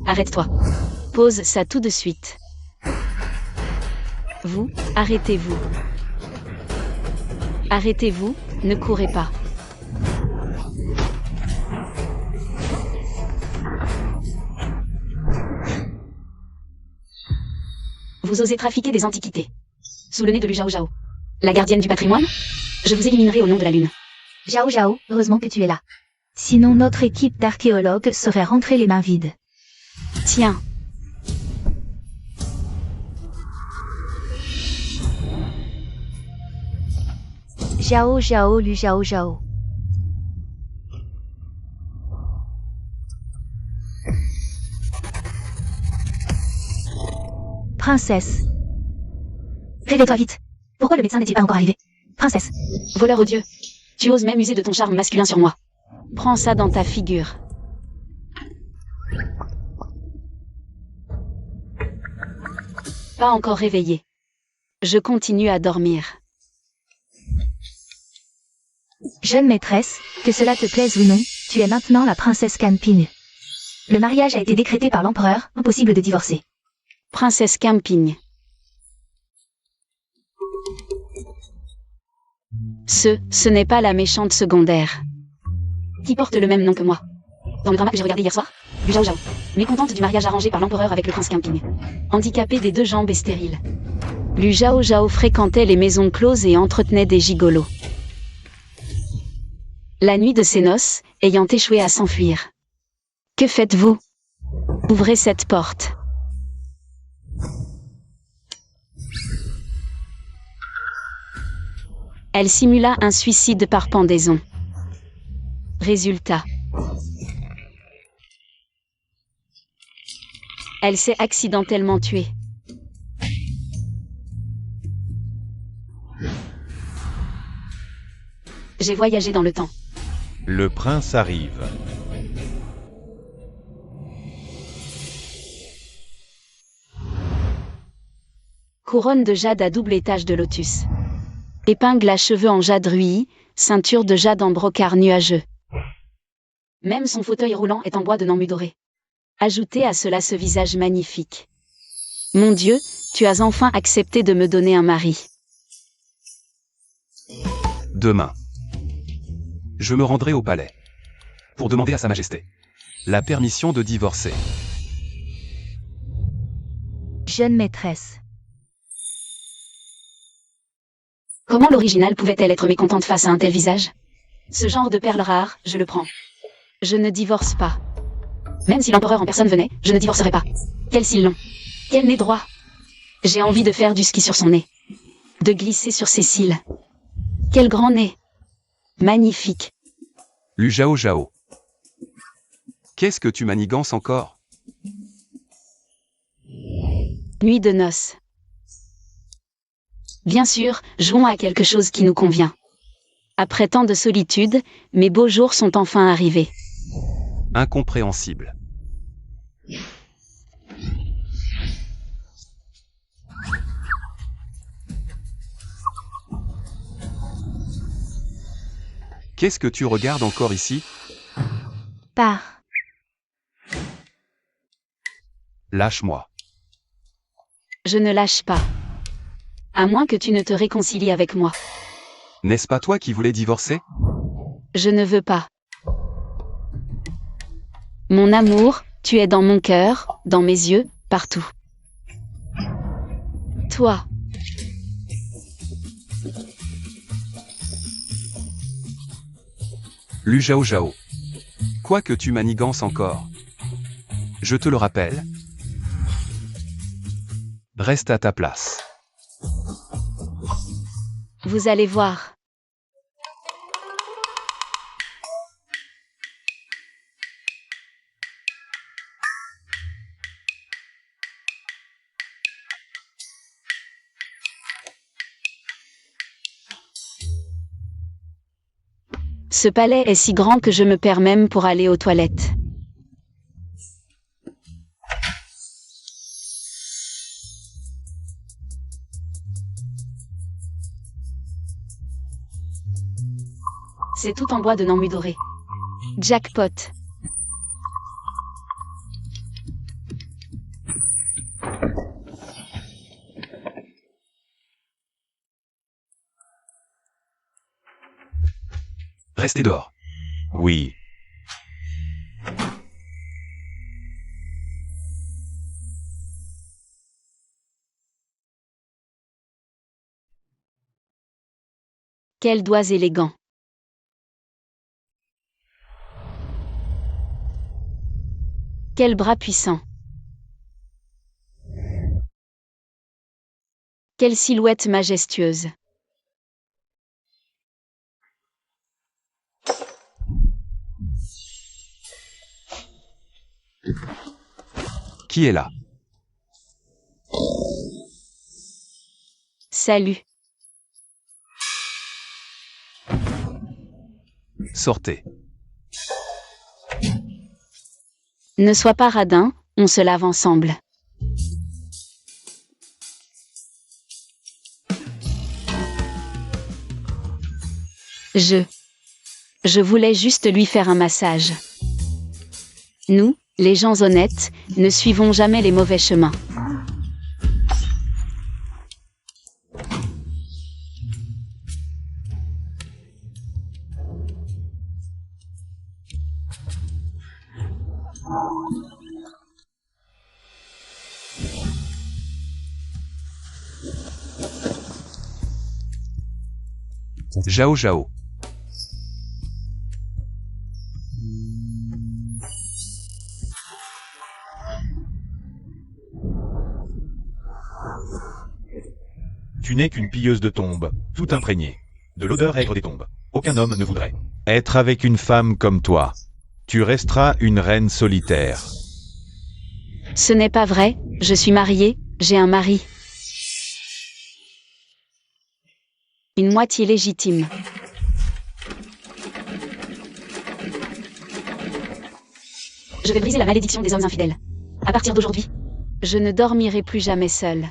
Arrête-toi. Pose ça tout de suite. Vous, arrêtez-vous. Arrêtez-vous, ne courez pas. Vous osez trafiquer des antiquités. Sous le nez de Lu Zhao Zhao, la gardienne du patrimoine, je vous éliminerai au nom de la lune. Zhao Zhao, heureusement que tu es là. Sinon notre équipe d'archéologues serait rentrée les mains vides. Tiens. Zhao Zhao Lu Zhao Zhao. Princesse. Réveille-toi vite. Pourquoi le médecin n'est-il pas encore arrivé? Princesse. Voleur odieux. Tu oses même user de ton charme masculin sur moi. Prends ça dans ta figure. Pas encore réveillé. Je continue à dormir. Jeune maîtresse, que cela te plaise ou non, tu es maintenant la princesse Camping. Le mariage a été décrété par l'empereur, impossible de divorcer. Princesse Camping. Ce n'est pas la méchante secondaire. Qui porte le même nom que moi. Dans le drama que j'ai regardé hier soir, Lu Zhao Zhao, mécontente du mariage arrangé par l'empereur avec le prince Camping. Handicapée des 2 jambes et stérile. Lu Zhao Zhao fréquentait les maisons closes et entretenait des gigolos. La nuit de ses noces, ayant échoué à s'enfuir. Que faites-vous? Ouvrez cette porte. Elle simula un suicide par pendaison. Résultat. Elle s'est accidentellement tuée. J'ai voyagé dans le temps. Le prince arrive. Couronne de jade à double étage de lotus. Épingle à cheveux en jade ruillis, ceinture de jade en brocart nuageux. Même son fauteuil roulant est en bois de nambu doré. Ajoutez à cela ce visage magnifique. Mon Dieu, tu as enfin accepté de me donner un mari. Demain, je me rendrai au palais pour demander à Sa Majesté la permission de divorcer. Jeune maîtresse. Comment l'original pouvait-elle être mécontente face à un tel visage? Ce genre de perles rares, je le prends. Je ne divorce pas. Même si l'empereur en personne venait, je ne divorcerai pas. Quel cils long. Quel nez droit. J'ai envie de faire du ski sur son nez. De glisser sur ses cils. Quel grand nez. Magnifique. Lu Zhao Zhao. Qu'est-ce que tu manigances encore? Nuit de noces. Bien sûr, jouons à quelque chose qui nous convient. Après tant de solitude, mes beaux jours sont enfin arrivés. Incompréhensible. Qu'est-ce que tu regardes encore ici? Pars. Lâche-moi. Je ne lâche pas. À moins que tu ne te réconcilies avec moi. N'est-ce pas toi qui voulais divorcer? Je ne veux pas. Mon amour, tu es dans mon cœur, dans mes yeux, partout. Toi. Lu Zhao Zhao. Quoi que tu manigances encore. Je te le rappelle. Reste à ta place. Vous allez voir. Ce palais est si grand que je me perds même pour aller aux toilettes. C'est tout en bois de nambu doré. Jackpot. rester dehors. Oui. Quels doigts élégants. Quels bras puissants. Quelle silhouette majestueuse. Qui est là? Salut. Sortez. Ne sois pas radin, on se lave ensemble. Je voulais juste lui faire un massage. Nous, les gens honnêtes, ne suivons jamais les mauvais chemins. Jao Jao. Tu n'es qu'une pilleuse de tombes, tout imprégnée. De l'odeur aigre des tombes. Aucun homme ne voudrait être avec une femme comme toi. Tu resteras une reine solitaire. Ce n'est pas vrai, je suis mariée, j'ai un mari. Une moitié légitime. Je vais briser la malédiction des hommes infidèles. À partir d'aujourd'hui, je ne dormirai plus jamais seule.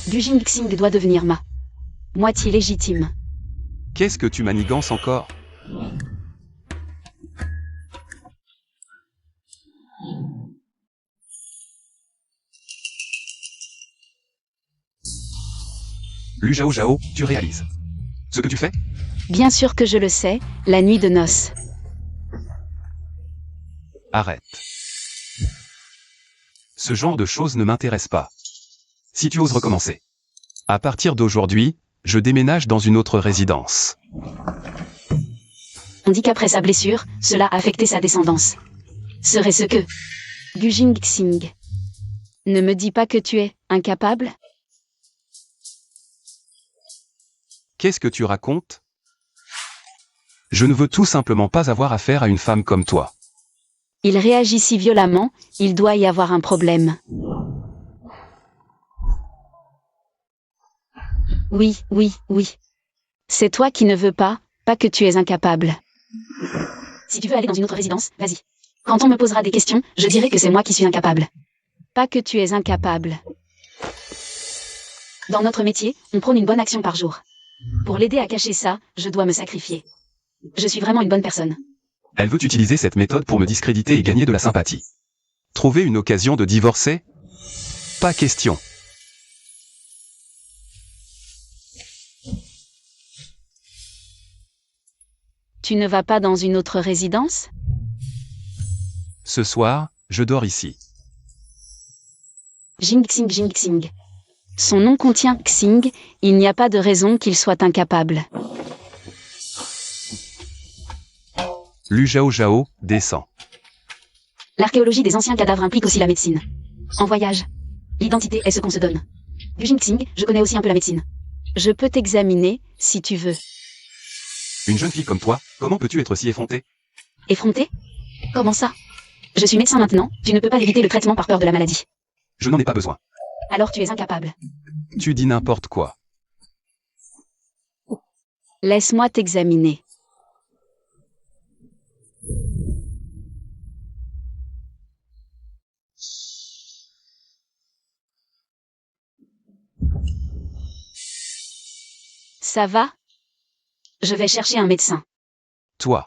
Du Jingxing doit devenir ma moitié légitime. Qu'est-ce que tu manigances encore? Lu Jao Jao, tu réalises ce que tu fais? Bien sûr que je le sais, la nuit de noces. Arrête. Ce genre de choses ne m'intéresse pas. Si tu oses recommencer. À partir d'aujourd'hui, je déménage dans une autre résidence. On dit qu'après sa blessure, cela a affecté sa descendance. Serait-ce que... Du Jingxing. Ne me dis pas que tu es incapable? Qu'est-ce que tu racontes? Je ne veux tout simplement pas avoir affaire à une femme comme toi. Il réagit si violemment, il doit y avoir un problème. Oui, oui, oui. C'est toi qui ne veux pas que tu es incapable. Si tu veux aller dans une autre résidence, vas-y. Quand on me posera des questions, je dirai que c'est moi qui suis incapable. Pas que tu es incapable. Dans notre métier, on prône une bonne action par jour. Pour l'aider à cacher ça, je dois me sacrifier. Je suis vraiment une bonne personne. Elle veut utiliser cette méthode pour me discréditer et gagner de la sympathie. Trouver une occasion de divorcer? Pas question. Tu ne vas pas dans une autre résidence? Ce soir, je dors ici. Jingxing Jingxing. Son nom contient Xing, il n'y a pas de raison qu'il soit incapable. Lu Jao Jao, descend. L'archéologie des anciens cadavres implique aussi la médecine. En voyage, l'identité est ce qu'on se donne. Du Jingxing, je connais aussi un peu la médecine. Je peux t'examiner, si tu veux. Une jeune fille comme toi, comment peux-tu être si effrontée? Effronté? Comment ça? Je suis médecin maintenant, tu ne peux pas éviter le traitement par peur de la maladie. Je n'en ai pas besoin. Alors tu es incapable. Tu dis n'importe quoi. Laisse-moi t'examiner. Ça va? Je vais chercher un médecin. Toi.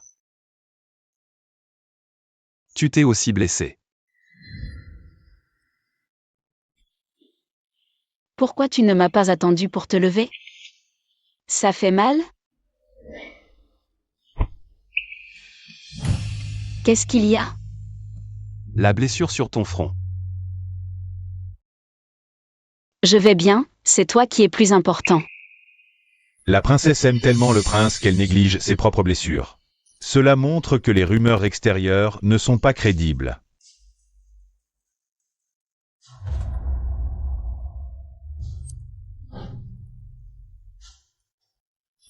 Tu t'es aussi blessé. Pourquoi tu ne m'as pas attendu pour te lever? Ça fait mal? Qu'est-ce qu'il y a? La blessure sur ton front. Je vais bien, c'est toi qui es plus important. La princesse aime tellement le prince qu'elle néglige ses propres blessures. Cela montre que les rumeurs extérieures ne sont pas crédibles.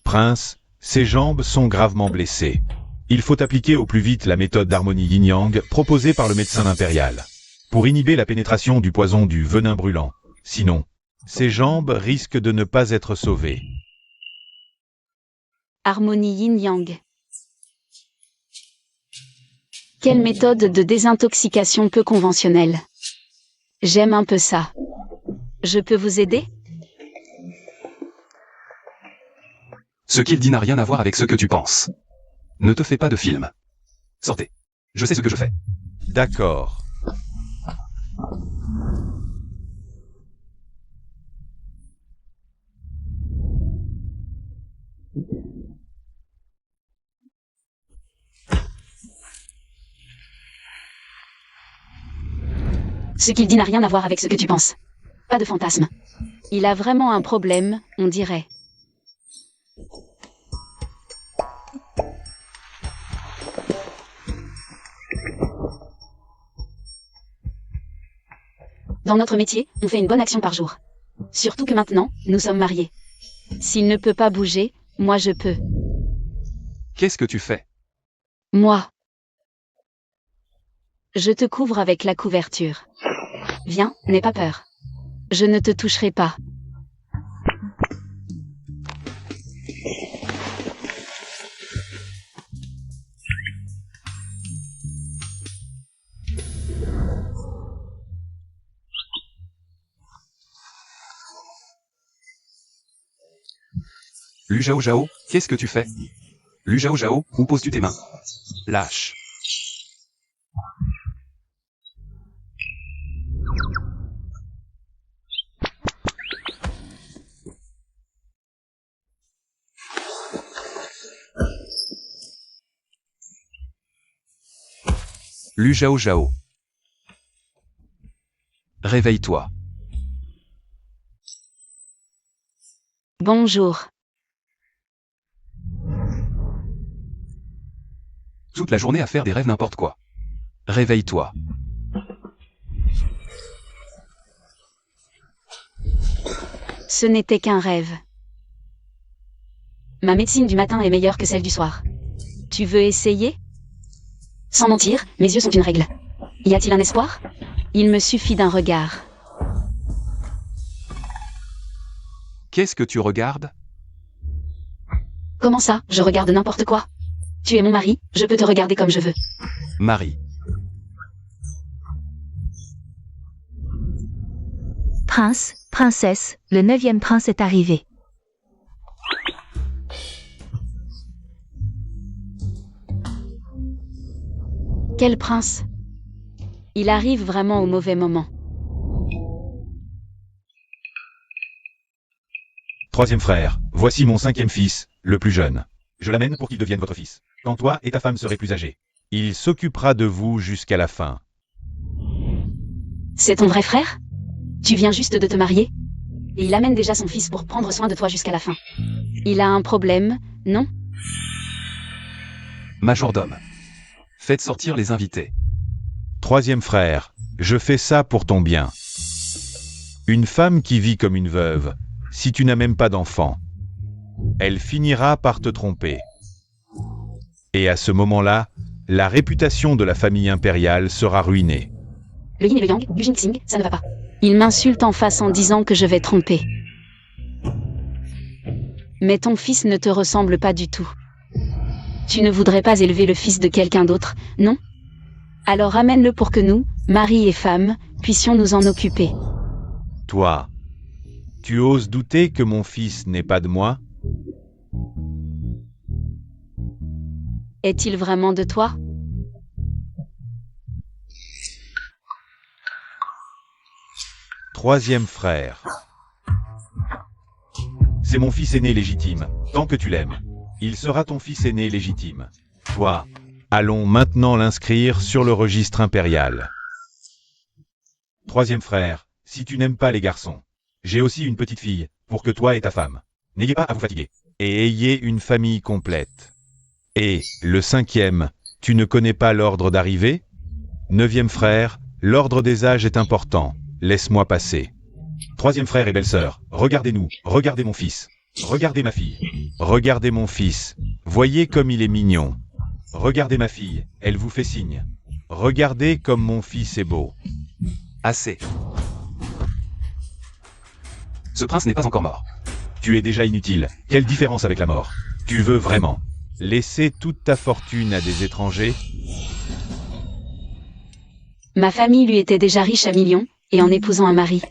Prince, ses jambes sont gravement blessées. Il faut appliquer au plus vite la méthode d'harmonie yin-yang proposée par le médecin impérial, pour inhiber la pénétration du poison du venin brûlant. Sinon, ses jambes risquent de ne pas être sauvées. Harmonie yin-yang. Quelle méthode de désintoxication peu conventionnelle. J'aime un peu ça. Je peux vous aider? Ce qu'il dit n'a rien à voir avec ce que tu penses. Ne te fais pas de film. Sortez. Je sais ce que je fais. D'accord. Ce qu'il dit n'a rien à voir avec ce que tu penses. Pas de fantasme. Il a vraiment un problème, on dirait. Dans notre métier, on fait une bonne action par jour. Surtout que maintenant, nous sommes mariés. S'il ne peut pas bouger, moi je peux. Qu'est-ce que tu fais? Moi. Je te couvre avec la couverture. Viens, n'aie pas peur. Je ne te toucherai pas. Lu Zhao Zhao, qu'est-ce que tu fais? Lu Zhao Zhao, où poses-tu tes mains? Lâche. Lu Zhao Zhao. Réveille-toi. Bonjour. Toute la journée à faire des rêves n'importe quoi. Réveille-toi. Ce n'était qu'un rêve. Ma médecine du matin est meilleure que celle du soir. Tu veux essayer? Sans mentir, mes yeux sont une règle. Y a-t-il un espoir? Il me suffit d'un regard. Qu'est-ce que tu regardes? Comment ça, je regarde n'importe quoi? Tu es mon mari, je peux te regarder comme je veux. Marie. Prince, princesse, le 9e prince est arrivé. Quel prince? Il arrive vraiment au mauvais moment. Troisième frère, voici mon 5e fils, le plus jeune. Je l'amène pour qu'il devienne votre fils, quand toi et ta femme serez plus âgés. Il s'occupera de vous jusqu'à la fin. C'est ton vrai frère? Tu viens juste de te marier? Et il amène déjà son fils pour prendre soin de toi jusqu'à la fin. Il a un problème, non? Majordome. Faites sortir les invités. Troisième frère, je fais ça pour ton bien. Une femme qui vit comme une veuve, si tu n'as même pas d'enfant, elle finira par te tromper. Et à ce moment-là, la réputation de la famille impériale sera ruinée. Le yin et le yang, du ginseng, ça ne va pas. Il m'insulte en face en disant que je vais tromper. Mais ton fils ne te ressemble pas du tout. Tu ne voudrais pas élever le fils de quelqu'un d'autre, non? Alors amène-le pour que nous, mari et femme, puissions nous en occuper. Toi, tu oses douter que mon fils n'est pas de moi? Est-il vraiment de toi? Troisième frère. C'est mon fils aîné légitime, tant que tu l'aimes. Il sera ton fils aîné légitime. Toi. Allons maintenant l'inscrire sur le registre impérial. Troisième frère, si tu n'aimes pas les garçons, j'ai aussi une petite fille, pour que toi et ta femme n'ayez pas à vous fatiguer. Et ayez une famille complète. Et, le cinquième, tu ne connais pas l'ordre d'arrivée? Neuvième frère, l'ordre des âges est important, laisse-moi passer. Troisième frère et belle-sœur, regardez-nous, regardez mon fils. Regardez ma fille. Regardez mon fils. Voyez comme il est mignon. Regardez ma fille, elle vous fait signe. Regardez comme mon fils est beau. Assez. Ce prince n'est pas encore mort. Tu es déjà inutile. Quelle différence avec la mort? Tu veux vraiment laisser toute ta fortune à des étrangers? Ma famille lui était déjà riche à millions, et en épousant un mari.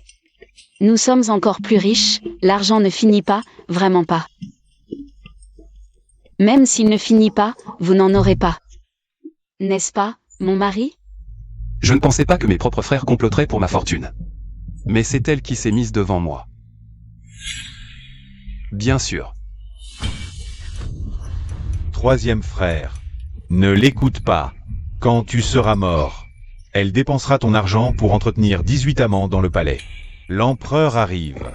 Nous sommes encore plus riches, l'argent ne finit pas, vraiment pas. Même s'il ne finit pas, vous n'en aurez pas. N'est-ce pas, mon mari? Je ne pensais pas que mes propres frères comploteraient pour ma fortune. Mais c'est elle qui s'est mise devant moi. Bien sûr. Troisième frère. Ne l'écoute pas. Quand tu seras mort, elle dépensera ton argent pour entretenir 18 amants dans le palais. L'empereur arrive.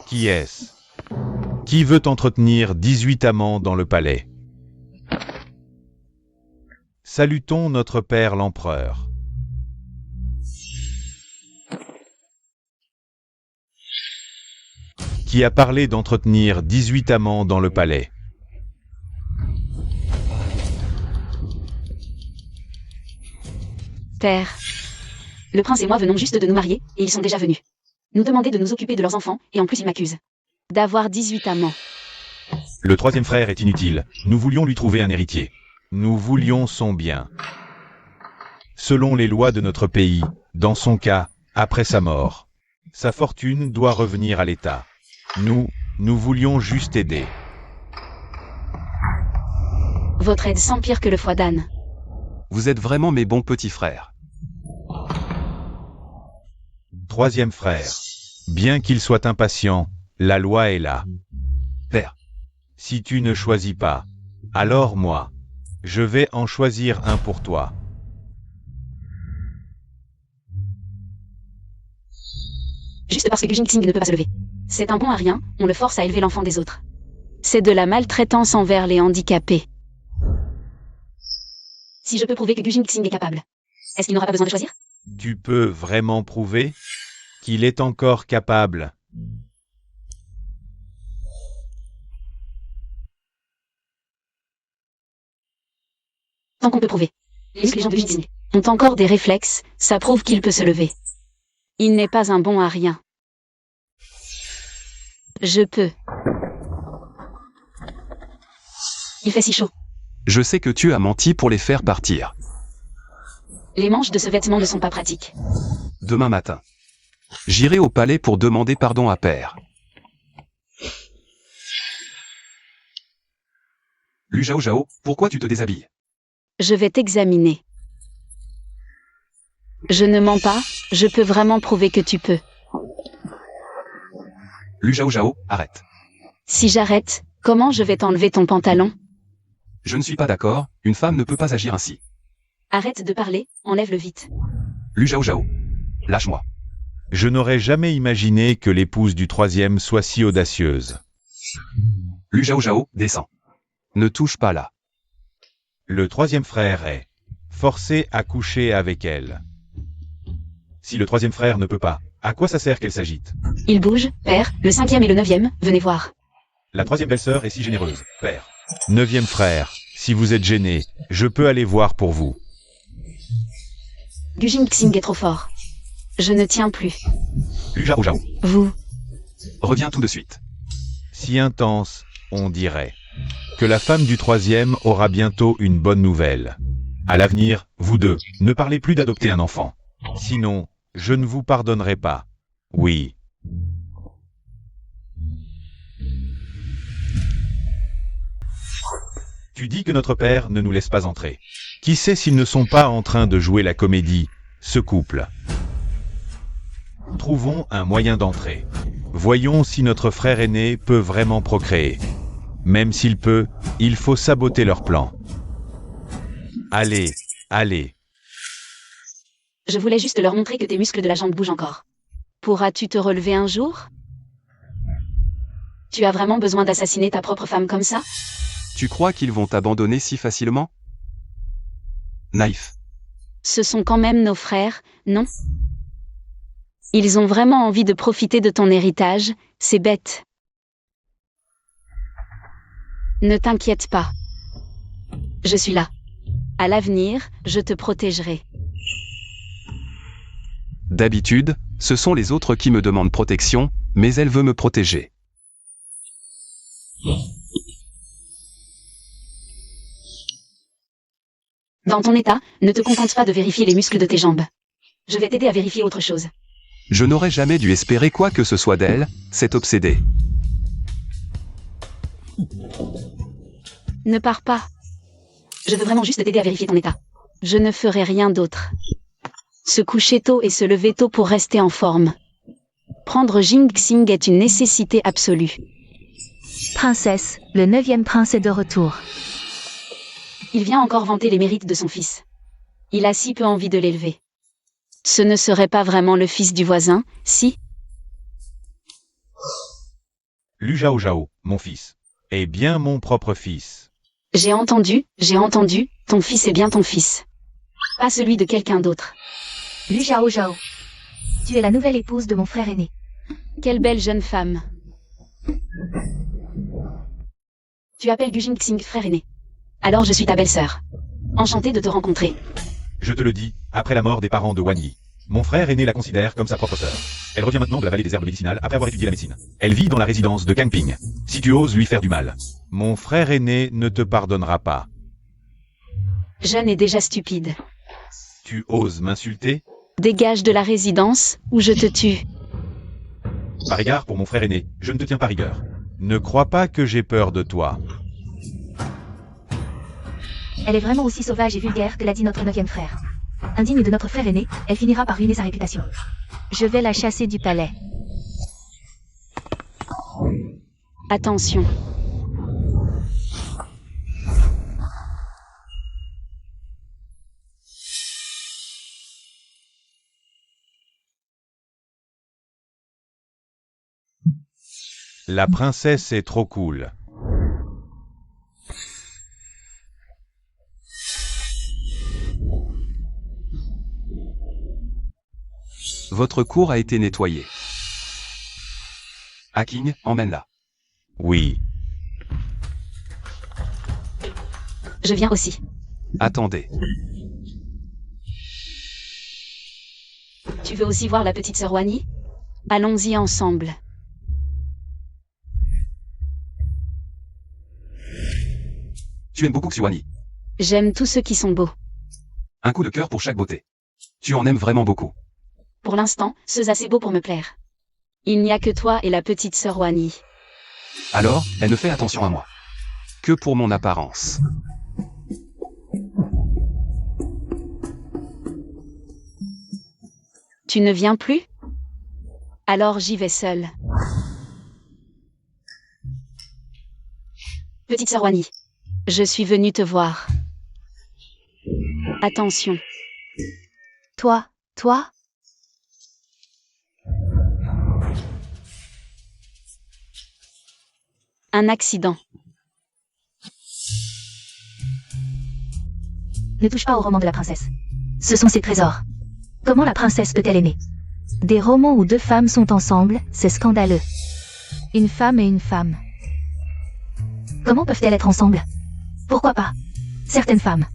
Qui est-ce? Qui veut entretenir 18 amants dans le palais? Salutons notre père l'empereur. Qui a parlé d'entretenir 18 amants dans le palais? Père. Le prince et moi venons juste de nous marier, et ils sont déjà venus. Nous demander de nous occuper de leurs enfants, et en plus ils m'accusent d'avoir 18 amants. Le troisième frère est inutile. Nous voulions lui trouver un héritier. Nous voulions son bien. Selon les lois de notre pays, dans son cas, après sa mort, sa fortune doit revenir à l'État. Nous voulions juste aider. Votre aide s'empire que le foie d'âne. Vous êtes vraiment mes bons petits frères. Troisième frère. Bien qu'il soit impatient, la loi est là. Père. Si tu ne choisis pas, alors moi, je vais en choisir un pour toi. Juste parce que Gujin Xing ne peut pas se lever. C'est un bon à rien, on le force à élever l'enfant des autres. C'est de la maltraitance envers les handicapés. Si je peux prouver que Gujin Xing est capable, est-ce qu'il n'aura pas besoin de choisir? Tu peux vraiment prouver qu'il est encore capable? Tant qu'on peut prouver. Les gens de Gujin Xing ont encore des réflexes, ça prouve qu'il peut se lever. Il n'est pas un bon à rien. Je peux. Il fait si chaud. Je sais que tu as menti pour les faire partir. Les manches de ce vêtement ne sont pas pratiques. Demain matin. J'irai au palais pour demander pardon à Père. Lu Zhao Zhao, pourquoi tu te déshabilles? Je vais t'examiner. Je ne mens pas, je peux vraiment prouver que tu peux. Lu Zhao Zhao, arrête. Si j'arrête, comment je vais t'enlever ton pantalon? Je ne suis pas d'accord, une femme ne peut pas agir ainsi. Arrête de parler, enlève-le vite. Lu Zhao Zhao. Lâche-moi. Je n'aurais jamais imaginé que l'épouse du troisième soit si audacieuse. Lu Zhao Zhao, descends. Ne touche pas là. Le troisième frère est forcé à coucher avec elle. Si le troisième frère ne peut pas, à quoi ça sert qu'elle s'agite? Il bouge, père, le cinquième et le neuvième, venez voir. La troisième belle-sœur est si généreuse, père. Neuvième frère, si vous êtes gêné, je peux aller voir pour vous. Gujin Xing est trop fort. Je ne tiens plus. Lu Zhao Zhao. Vous. Reviens tout de suite. Si intense, on dirait que la femme du troisième aura bientôt une bonne nouvelle. À l'avenir, vous deux, ne parlez plus d'adopter un enfant. Sinon, je ne vous pardonnerai pas. Oui. Tu dis que notre père ne nous laisse pas entrer. Qui sait s'ils ne sont pas en train de jouer la comédie, ce couple? Trouvons un moyen d'entrer. Voyons si notre frère aîné peut vraiment procréer. Même s'il peut, il faut saboter leur plan. Allez, allez. Je voulais juste leur montrer que tes muscles de la jambe bougent encore. Pourras-tu te relever un jour? Tu as vraiment besoin d'assassiner ta propre femme comme ça? Tu crois qu'ils vont t'abandonner si facilement? Naïf. Ce sont quand même nos frères, non? Ils ont vraiment envie de profiter de ton héritage, c'est bête. Ne t'inquiète pas. Je suis là. À l'avenir, je te protégerai. D'habitude, ce sont les autres qui me demandent protection, mais elle veut me protéger. Dans ton état, ne te contente pas de vérifier les muscles de tes jambes. Je vais t'aider à vérifier autre chose. Je n'aurais jamais dû espérer quoi que ce soit d'elle, cette obsédée. Ne pars pas. Je veux vraiment juste t'aider à vérifier ton état. Je ne ferai rien d'autre. Se coucher tôt et se lever tôt pour rester en forme. Prendre ginseng est une nécessité absolue. Princesse, le 9e prince est de retour. Il vient encore vanter les mérites de son fils. Il a si peu envie de l'élever. Ce ne serait pas vraiment le fils du voisin, si? Lu Zhao Zhao, mon fils. Est bien mon propre fils. J'ai entendu, ton fils est bien ton fils. Pas celui de quelqu'un d'autre. Lu Zhao Zhao. Tu es la nouvelle épouse de mon frère aîné. Quelle belle jeune femme. Tu appelles Gu Jingxing frère aîné. Alors je suis ta belle-sœur. Enchantée de te rencontrer. Je te le dis, après la mort des parents de Wan Yi. Mon frère aîné la considère comme sa propre sœur. Elle revient maintenant de la vallée des herbes médicinales après avoir étudié la médecine. Elle vit dans la résidence de Kangping. Si tu oses lui faire du mal, mon frère aîné ne te pardonnera pas. Jeune et déjà stupide. Tu oses m'insulter? Dégage de la résidence, ou je te tue. Par égard pour mon frère aîné, je ne te tiens pas rigueur. Ne crois pas que j'ai peur de toi. Elle est vraiment aussi sauvage et vulgaire que l'a dit notre 9e frère. Indigne de notre frère aîné, elle finira par ruiner sa réputation. Je vais la chasser du palais. Attention. La princesse est trop cool. Votre cour a été nettoyée. Hacking, emmène-la. Oui. Je viens aussi. Attendez. Tu veux aussi voir la petite sœur Wani? Allons-y ensemble. Tu aimes beaucoup Xuani. J'aime tous ceux qui sont beaux. Un coup de cœur pour chaque beauté. Tu en aimes vraiment beaucoup. Pour l'instant, ceux assez beaux pour me plaire. Il n'y a que toi et la petite sœur Wani. Alors, elle ne fait attention à moi. Que pour mon apparence. Tu ne viens plus? Alors j'y vais seule. Petite sœur Wani, je suis venue te voir. Attention. Toi? Un accident. Ne touche pas au roman de la princesse. Ce sont ses trésors. Comment la princesse peut-elle aimer? Des romans où 2 femmes sont ensemble, c'est scandaleux. Une femme et une femme. Comment peuvent-elles être ensemble? Pourquoi pas? Certaines femmes.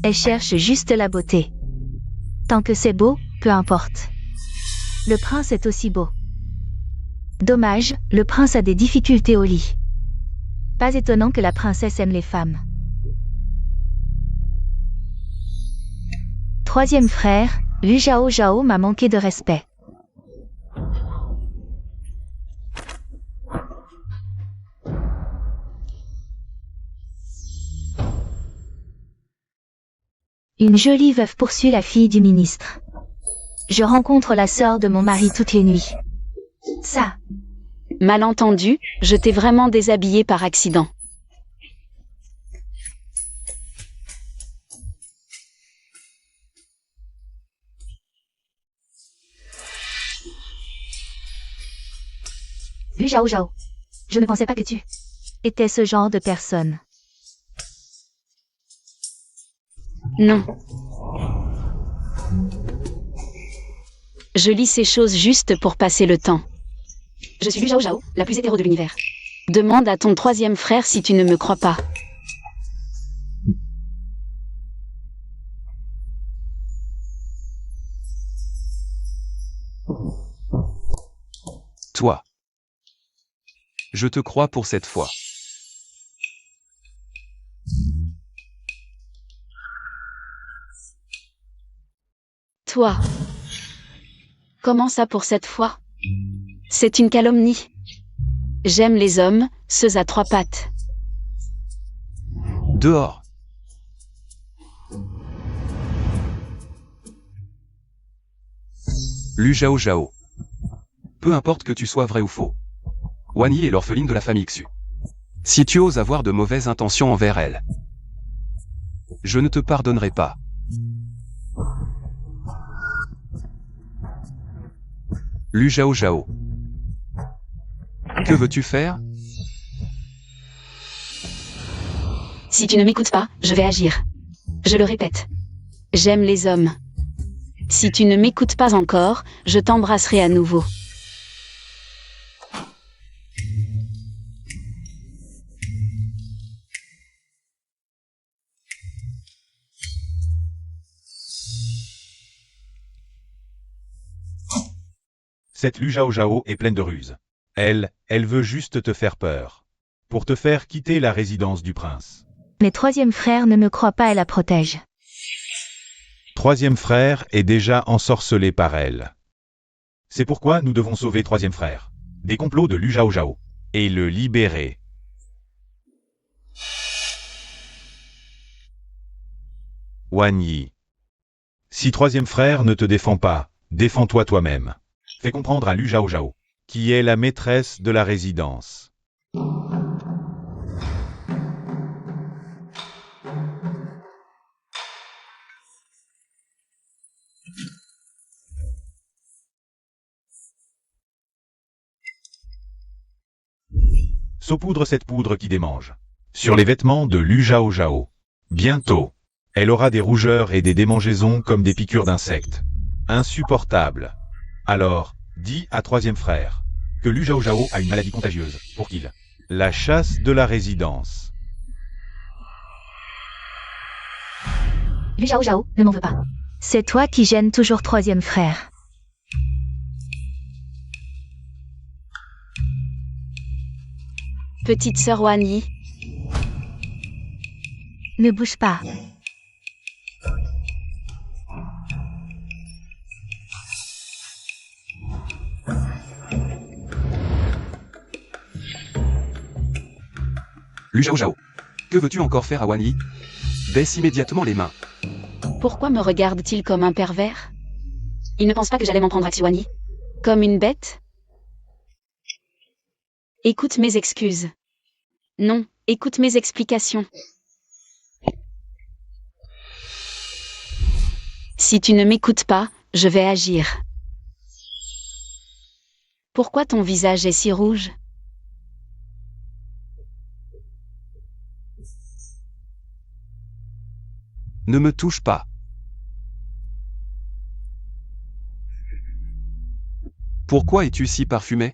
Elles cherchent juste la beauté. Tant que c'est beau, peu importe. Le prince est aussi beau. Dommage, le prince a des difficultés au lit. Pas étonnant que la princesse aime les femmes. 3e frère, Lu Zhao Zhao m'a manqué de respect. Une jolie veuve poursuit la fille du ministre. Je rencontre la sœur de mon mari toutes les nuits. Ça. Malentendu, je t'ai vraiment déshabillé par accident. Lu Zhao Zhao. Je ne pensais pas que tu étais ce genre de personne. Non. Je lis ces choses juste pour passer le temps. Je suis Lu Zhao Zhao, la plus hétéro de l'univers. Demande à ton troisième frère si tu ne me crois pas. Toi. Je te crois pour cette fois. Toi. Comment ça pour cette fois? C'est une calomnie. J'aime les hommes, ceux à trois pattes. Dehors. Lu Zhao Zhao. Peu importe que tu sois vrai ou faux. Wan Yi est l'orpheline de la famille Xu. Si tu oses avoir de mauvaises intentions envers elle, je ne te pardonnerai pas. Lu Zhao Zhao. Que veux-tu faire? Si tu ne m'écoutes pas, je vais agir. Je le répète. J'aime les hommes. Si tu ne m'écoutes pas encore, je t'embrasserai à nouveau. Cette Lu Zhao Zhao est pleine de ruses. Elle veut juste te faire peur. Pour te faire quitter la résidence du prince. Mes troisième frères ne me croient pas et la protègent. Troisième frère est déjà ensorcelé par elle. C'est pourquoi nous devons sauver troisième frère. Des complots de Lu Zhao Zhao. Et le libérer. Wan Yi. Si troisième frère ne te défend pas, défends-toi toi-même. Fais comprendre à Lu Zhao Zhao, qui est la maîtresse de la résidence. Saupoudre cette poudre qui démange. Sur les vêtements de Lu Zhao Zhao. Bientôt, elle aura des rougeurs et des démangeaisons comme des piqûres d'insectes. Insupportable. Alors, dis à troisième frère que Lu Zhao Zhao a une maladie contagieuse pour qu'il la chasse de la résidence. Lu Zhao Zhao, ne m'en veux pas. C'est toi qui gênes toujours troisième frère. Petite sœur Wan Yi, Ne bouge pas. Lu Zhao Zhao. Que veux-tu encore faire à Wan Yi? Baisse immédiatement les mains. pourquoi me regarde-t-il comme un pervers? Il ne pense pas que j'allais m'en prendre à Xu Wan Yi? Comme une bête? Écoute mes excuses. Non, écoute mes explications. Si tu ne m'écoutes pas, je vais agir. Pourquoi ton visage est si rouge? Ne me touche pas. Pourquoi es-tu si parfumé?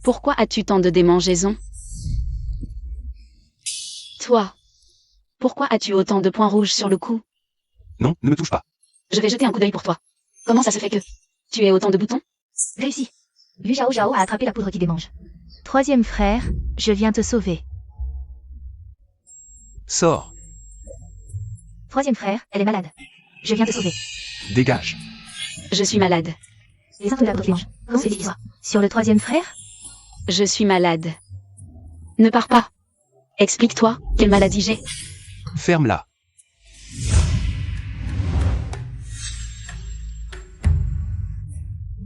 Pourquoi as-tu tant de démangeaisons? Toi, pourquoi as-tu autant de points rouges sur le cou? Non, ne me touche pas. Je vais jeter un coup d'œil pour toi. Comment ça se fait que Tu es autant de boutons? Réussi. Lu Zhao Zhao a attrapé la poudre qui démange. Troisième frère, je viens te sauver. Sors. Troisième frère, elle est malade. Je viens te sauver. Dégage. Je suis malade. Les symptômes de la poudre qui démange. Comment se dit-il? Sur le troisième frère? Je suis malade. Ne pars pas. Explique-toi, quelle maladie j'ai? Ferme-la.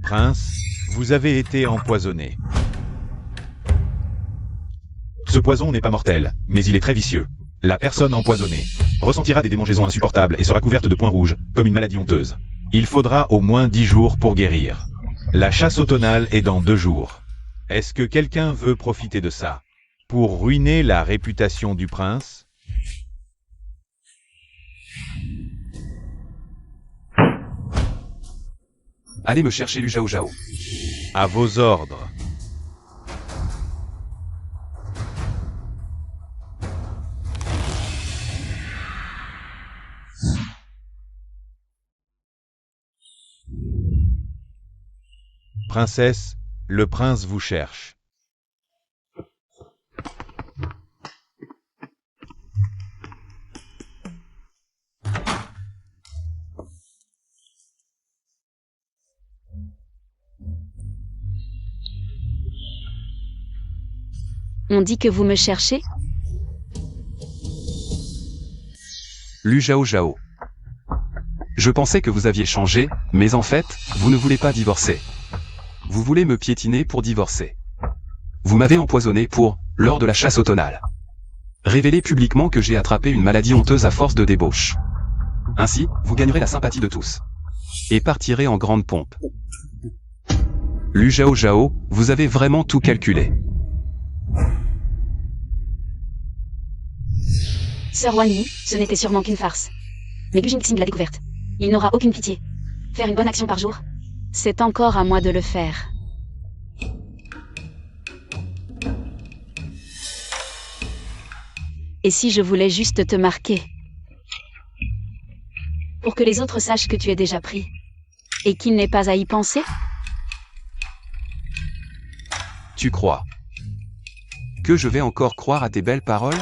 Prince, vous avez été empoisonné. Ce poison n'est pas mortel, mais il est très vicieux. La personne empoisonnée ressentira des démangeaisons insupportables et sera couverte de points rouges, comme une maladie honteuse. Il faudra au moins 10 jours pour guérir. La chasse automnale est dans 2 jours. Est-ce que quelqu'un veut profiter de ça pour ruiner la réputation du prince? Allez me chercher Lu Zhao Zhao. À vos ordres. Princesse, le prince vous cherche. On dit que vous me cherchez? Lu Zhao Zhao. Je pensais que vous aviez changé, mais en fait, vous ne voulez pas divorcer. Vous voulez me piétiner pour divorcer. Vous m'avez empoisonné pour, lors de la chasse automnale. Révéler publiquement que j'ai attrapé une maladie honteuse à force de débauche. Ainsi, vous gagnerez la sympathie de tous. Et partirez en grande pompe. Lu Zhao Zhao, vous avez vraiment tout calculé. Sœur Wanyi, ce n'était sûrement qu'une farce. Mais Gu Jingxing l'a découverte. Il n'aura aucune pitié. Faire une bonne action par jour? C'est encore à moi de le faire. Et si je voulais juste te marquer? Pour que les autres sachent que tu es déjà pris. Et qu'il n'est pas à y penser? Tu crois que je vais encore croire à tes belles paroles?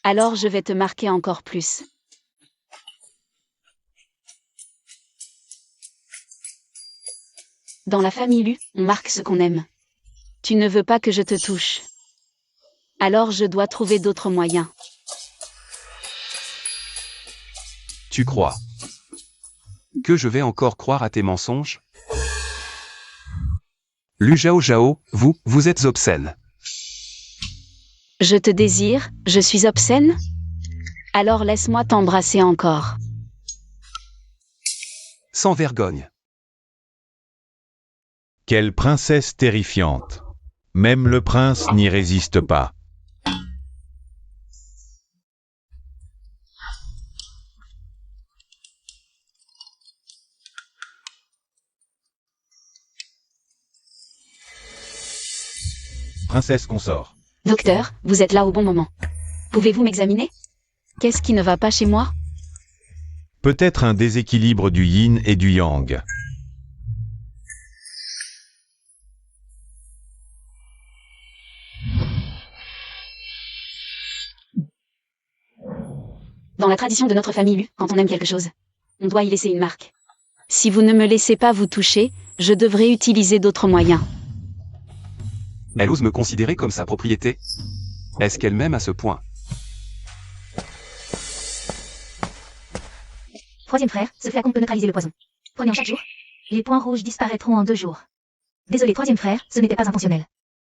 Alors je vais te marquer encore plus. Dans la famille Lu, on marque ce qu'on aime. Tu ne veux pas que je te touche. Alors je dois trouver d'autres moyens. Tu crois que je vais encore croire à tes mensonges? Lu Zhao Zhao, vous êtes obscène. Je te désire, je suis obscène? Alors laisse-moi t'embrasser encore. Sans vergogne. Quelle princesse terrifiante. Même le prince n'y résiste pas. Princesse consort. Docteur, vous êtes là au bon moment. Pouvez-vous m'examiner? Qu'est-ce qui ne va pas chez moi? Peut-être un déséquilibre du yin et du yang. Dans la tradition de notre famille Lu, quand on aime quelque chose, on doit y laisser une marque. Si vous ne me laissez pas vous toucher, je devrais utiliser d'autres moyens. Elle ose me considérer comme sa propriété? Est-ce qu'elle m'aime à ce point? Troisième frère, ce flacon peut neutraliser le poison. Prenez-en chaque jour. Les points rouges disparaîtront en 2 jours. Désolé troisième frère, ce n'était pas intentionnel.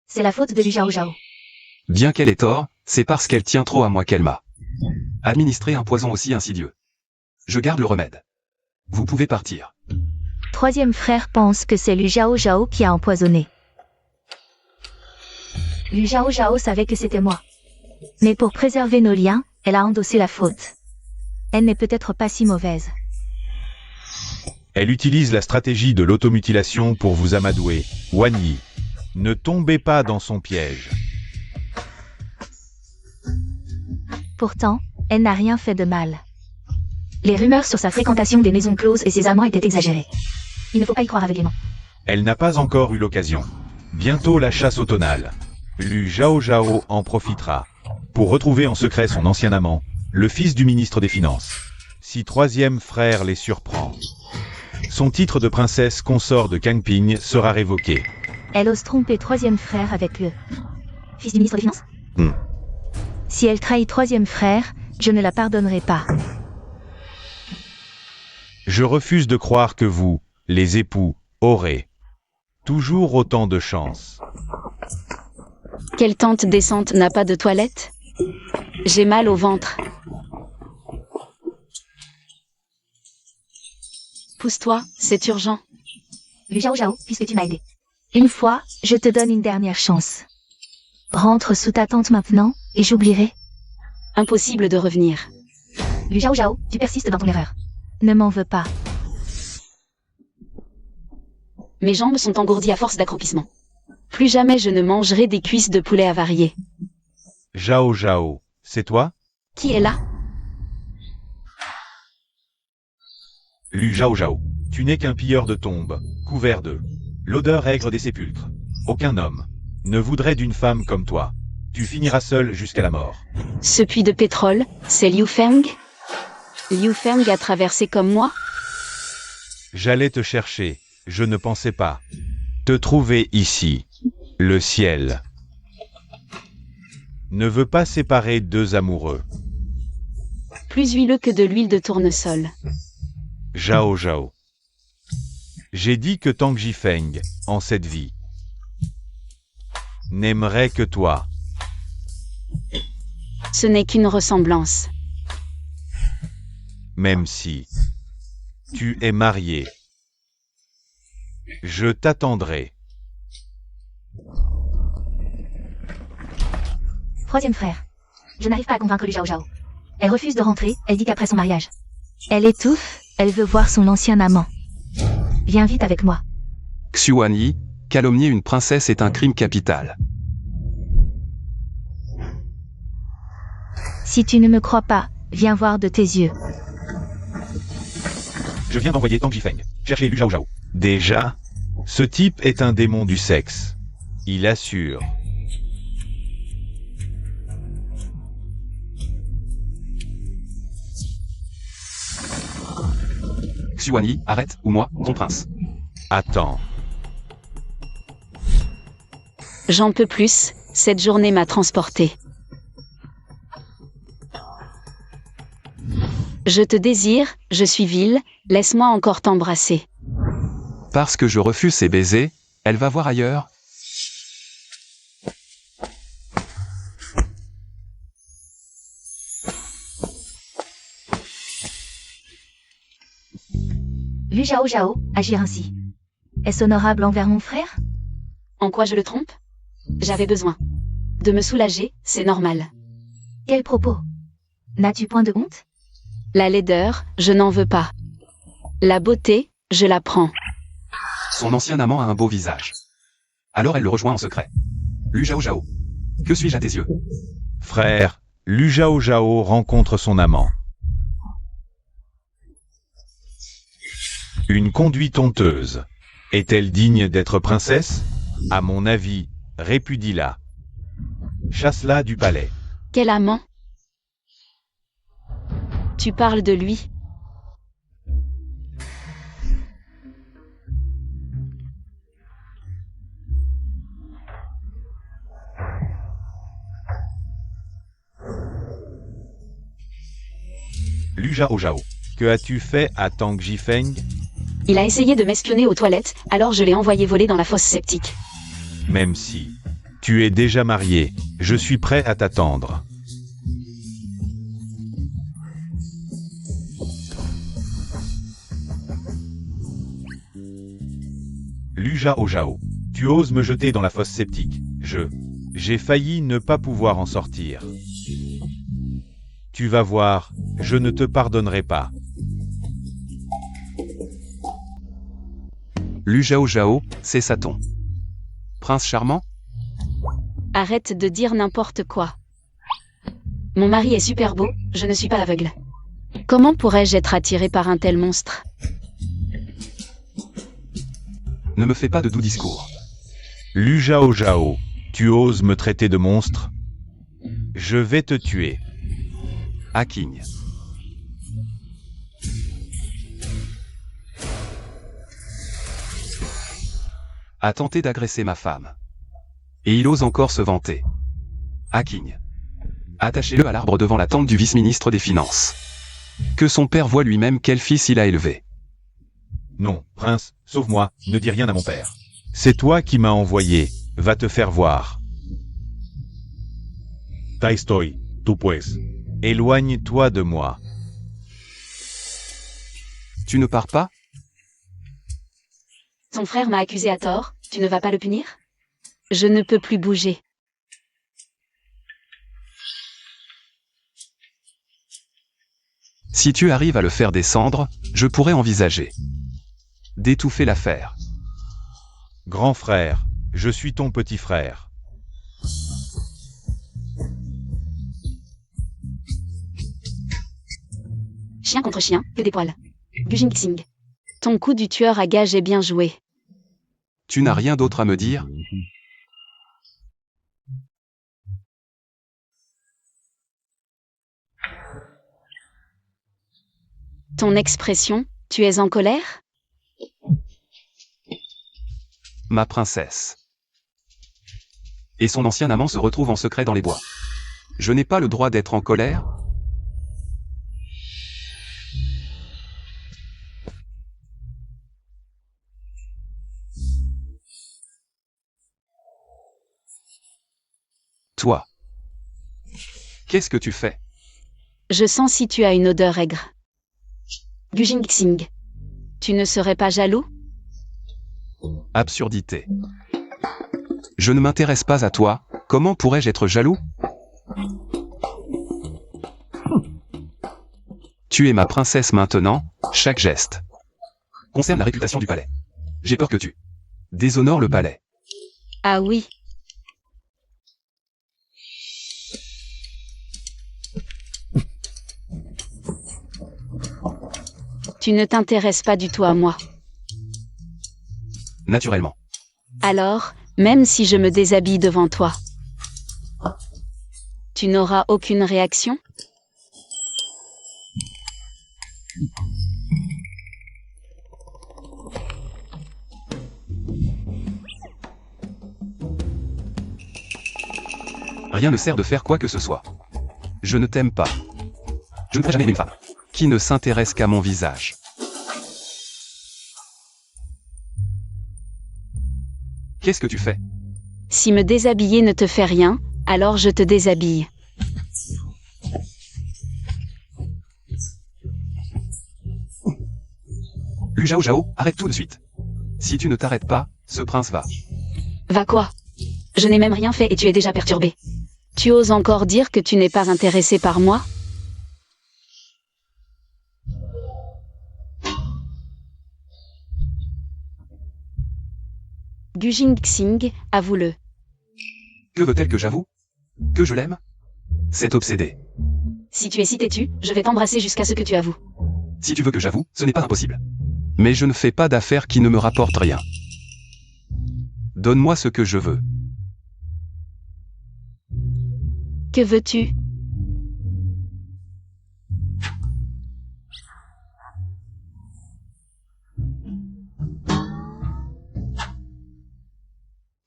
C'est la faute de Lu Zhao Zhao. Bien qu'elle ait tort, c'est parce qu'elle tient trop à moi qu'elle m'a administré un poison aussi insidieux. Je garde le remède. Vous pouvez partir. Troisième frère pense que c'est Lu Zhao Zhao qui a empoisonné. Lu Zhao Zhao savait que c'était moi. Mais pour préserver nos liens, elle a endossé la faute. Elle n'est peut-être pas si mauvaise. Elle utilise la stratégie de l'automutilation pour vous amadouer. Wanyi, ne tombez pas dans son piège. Pourtant, elle n'a rien fait de mal. Les rumeurs sur sa fréquentation des maisons closes et ses amants étaient exagérées. Il ne faut pas y croire aveuglément. Elle n'a pas encore eu l'occasion. Bientôt la chasse automnale. Lu Zhao Zhao en profitera pour retrouver en secret son ancien amant, le fils du ministre des Finances. Si troisième frère les surprend, son titre de princesse consort de Kangping sera révoqué. Elle ose tromper troisième frère avec le fils du ministre des Finances. Si elle trahit troisième frère, je ne la pardonnerai pas. Je refuse de croire que vous, les époux, aurez toujours autant de chance. Quelle tante décente n'a pas de toilette? J'ai mal au ventre. Pousse-toi, c'est urgent. Lu Zhao Zhao, puisque tu m'as aidé. Une fois, je te donne une dernière chance. Rentre sous ta tente maintenant, et j'oublierai. Impossible de revenir. Lu Zhao Zhao, tu persistes dans ton erreur. Ne m'en veux pas. Mes jambes sont engourdies à force d'accroupissement. Plus jamais je ne mangerai des cuisses de poulet avariées. Zhao Zhao, c'est toi? Qui est là? Lu Zhao Zhao, tu n'es qu'un pilleur de tombes, couvert de l'odeur aigre des sépulcres. Aucun homme ne voudrait d'une femme comme toi. Tu finiras seul jusqu'à la mort. Ce puits de pétrole, c'est Liu Feng? Liu Feng a traversé comme moi? J'allais te chercher, je ne pensais pas te trouver ici. Le ciel ne veut pas séparer deux amoureux. Plus huileux que de l'huile de tournesol. Zhao Zhao. J'ai dit que Tang Jifeng, en cette vie, n'aimerait que toi. Ce n'est qu'une ressemblance. Même si tu es marié, je t'attendrai. Troisième frère. Je n'arrive pas à convaincre Lu Zhao Zhao. Elle refuse de rentrer, elle dit qu'après son mariage. Elle étouffe, elle veut voir son ancien amant. Viens vite avec moi. Xuanyi, calomnier une princesse est un crime capital. Si tu ne me crois pas, viens voir de tes yeux. Je viens d'envoyer Tang Jifeng chercher Lu Zhao Zhao. Déjà, ce type est un démon du sexe. Il assure. Xuanyi, arrête, ou moi, ton prince. Attends. J'en peux plus, cette journée m'a transporté. Je te désire, je suis vil, laisse-moi encore t'embrasser. Parce que je refuse ses baisers, elle va voir ailleurs. Lu Zhao Zhao, agir ainsi. Est-ce honorable envers mon frère? En quoi je le trompe? J'avais besoin de me soulager, c'est normal. Quel propos? N'as-tu point de honte? La laideur, je n'en veux pas. La beauté, je la prends. Son ancien amant a un beau visage. Alors elle le rejoint en secret. Lu Zhao Zhao. Que suis-je à tes yeux? Frère, Lu Zhao Zhao rencontre son amant. Une conduite honteuse. Est-elle digne d'être princesse? À mon avis, répudie-la. Chasse-la du palais. Quel amant? Tu parles de lui? Lu Zhao Zhao. Que as-tu fait à Tang Jifeng? Il a essayé de m'espionner aux toilettes, alors je l'ai envoyé voler dans la fosse septique. Même si tu es déjà marié, je suis prêt à t'attendre. Lu Zhao Zhao. Tu oses me jeter dans la fosse septique. J'ai failli ne pas pouvoir en sortir. Tu vas voir, je ne te pardonnerai pas. Lu Zhao Zhao, c'est Satan. Prince charmant? Arrête de dire n'importe quoi. Mon mari est super beau, je ne suis pas aveugle. Comment pourrais-je être attiré par un tel monstre? Ne me fais pas de doux discours. Lu Zhao Zhao, tu oses me traiter de monstre? Je vais te tuer. Haking. A tenté d'agresser ma femme. Et il ose encore se vanter. Haking. Attachez-le à l'arbre devant la tente du vice-ministre des Finances. Que son père voie lui-même quel fils il a élevé. Non, prince, sauve-moi, ne dis rien à mon père. C'est toi qui m'as envoyé, va te faire voir. Ta estoy, tú pues. Éloigne-toi de moi. Tu ne pars pas? Ton frère m'a accusé à tort, tu ne vas pas le punir? Je ne peux plus bouger. Si tu arrives à le faire descendre, je pourrais envisager d'étouffer l'affaire. Grand frère, je suis ton petit frère. Chien contre chien, que des poils. Gujin Xing. Ton coup du tueur à gage est bien joué. Tu n'as rien d'autre à me dire? Ton expression, tu es en colère? Ma princesse. Et son ancien amant se retrouve en secret dans les bois. Je n'ai pas le droit d'être en colère? Toi. Qu'est-ce que tu fais? Je sens si tu as une odeur aigre. Gujin Xing. Tu ne serais pas jaloux? Absurdité. Je ne m'intéresse pas à toi, comment pourrais-je être jaloux? Tu es ma princesse maintenant, chaque geste concerne la réputation du palais. J'ai peur que tu déshonores le palais. Ah oui. Tu ne t'intéresses pas du tout à moi. Naturellement. Alors, même si je me déshabille devant toi, tu n'auras aucune réaction? Rien ne sert de faire quoi que ce soit. Je ne t'aime pas. Je ne pourrai jamais aimer une femme qui ne s'intéresse qu'à mon visage. Qu'est-ce que tu fais? Si me déshabiller ne te fait rien, alors je te déshabille. Lu Zhao Zhao, arrête tout de suite. Si tu ne t'arrêtes pas, ce prince va. Va quoi? Je n'ai même rien fait et tu es déjà perturbé. Tu oses encore dire que tu n'es pas intéressé par moi? Gujin Xing, avoue-le. Que veut-elle que j'avoue? Que je l'aime? C'est obsédé. Si tu es si têtu, je vais t'embrasser jusqu'à ce que tu avoues. Si tu veux que j'avoue, ce n'est pas impossible. Mais je ne fais pas d'affaires qui ne me rapportent rien. Donne-moi ce que je veux. Que veux-tu?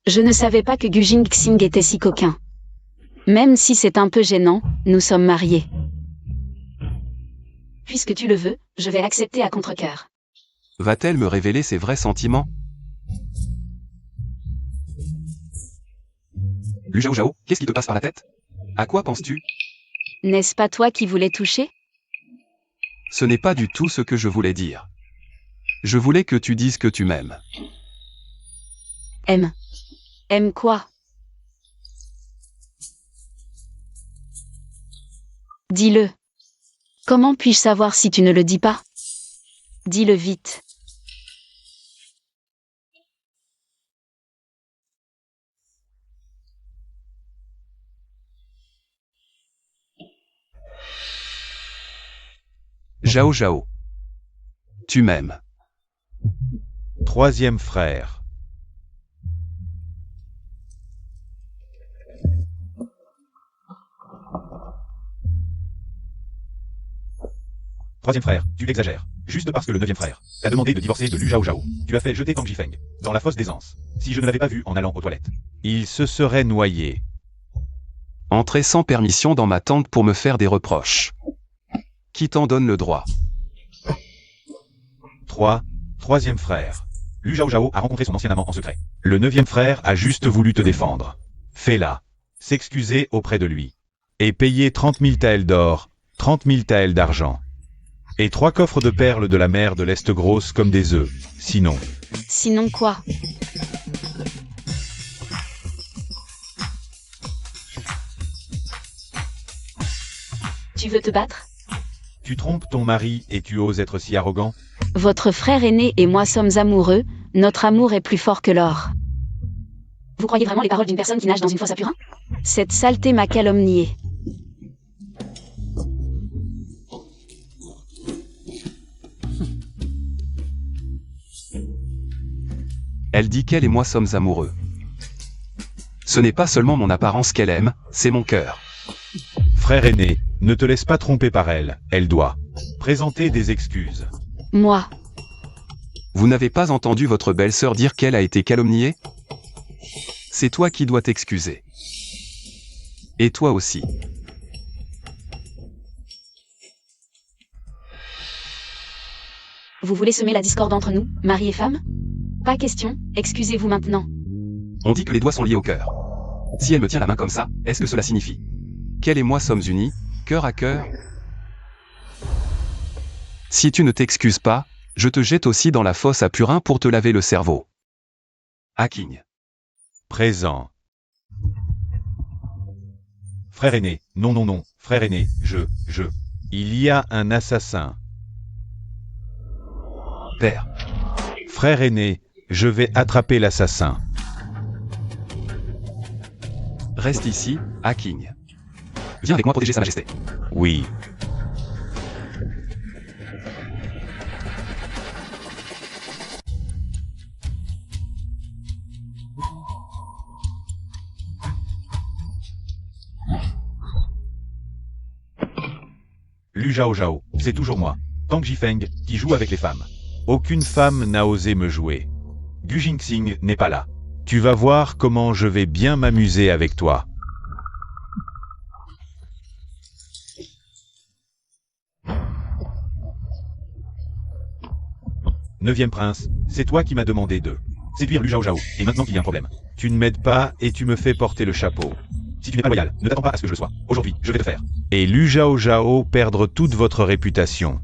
Je ne savais pas que Gujin Xing était si coquin. Même si c'est un peu gênant, nous sommes mariés. Puisque tu le veux, je vais accepter à contre-cœur. Va-t-elle me révéler ses vrais sentiments? Lu Zhao Zhao, qu'est-ce qui te passe par la tête? À quoi penses-tu? N'est-ce pas toi qui voulais toucher? Ce n'est pas du tout ce que je voulais dire. Je voulais que tu dises que tu m'aimes. Aime. Aime quoi? Dis-le. Comment puis-je savoir si tu ne le dis pas? Dis-le vite. Zhao Zhao. Tu m'aimes. Troisième frère. Troisième frère, tu exagères. Juste parce que le neuvième frère t'a demandé de divorcer de Lu Zhao Zhao, tu as fait jeter Tang Jifeng dans la fosse des Anses. Si je ne l'avais pas vu en allant aux toilettes. Il se serait noyé. Entrer sans permission dans ma tente pour me faire des reproches. Qui t'en donne le droit? 3. Troisième frère. Lu Zhao Zhao a rencontré son ancien amant en secret. Le neuvième frère a juste voulu te défendre. Fais-la. S'excuser auprès de lui. Et payer 30 000 taels d'or, 30 000 taels d'argent. Et 3 coffres de perles de la mer de l'Est grosses comme des œufs. Sinon. Sinon quoi? Tu veux te battre? Tu trompes ton mari et tu oses être si arrogant? Votre frère aîné et moi sommes amoureux, notre amour est plus fort que l'or. Vous croyez vraiment les paroles d'une personne qui nage dans une fosse à purin? Cette saleté m'a calomnié. Elle dit qu'elle et moi sommes amoureux. Ce n'est pas seulement mon apparence qu'elle aime, c'est mon cœur. Frère aîné, ne te laisse pas tromper par elle, elle doit présenter des excuses. Moi. Vous n'avez pas entendu votre belle-sœur dire qu'elle a été calomniée? C'est toi qui dois t'excuser. Et toi aussi. Vous voulez semer la discorde entre nous, mari et femme? Pas question, excusez-vous maintenant. On dit que les doigts sont liés au cœur. Si elle me tient la main comme ça, est-ce que cela signifie qu'elle et moi sommes unis, cœur à cœur? Si tu ne t'excuses pas, je te jette aussi dans la fosse à purin pour te laver le cerveau. Hacking. Présent. Frère aîné, non non non, frère aîné, je. Il y a un assassin. Père. Frère aîné, je vais attraper l'assassin. Reste ici, Hacking. Viens avec moi protéger sa majesté. Oui. Lu Zhao Zhao, c'est toujours moi, Tang Jifeng, qui joue avec les femmes. Aucune femme n'a osé me jouer. Gu Jingxing n'est pas là. Tu vas voir comment je vais bien m'amuser avec toi. Neuvième prince, c'est toi qui m'as demandé de séduire Lu Zhao Zhao, et maintenant qu'il y a un problème. Tu ne m'aides pas et tu me fais porter le chapeau. Si tu n'es pas loyal, ne t'attends pas à ce que je le sois. Aujourd'hui, je vais te faire. Et Lu Zhao Zhao perdre toute votre réputation.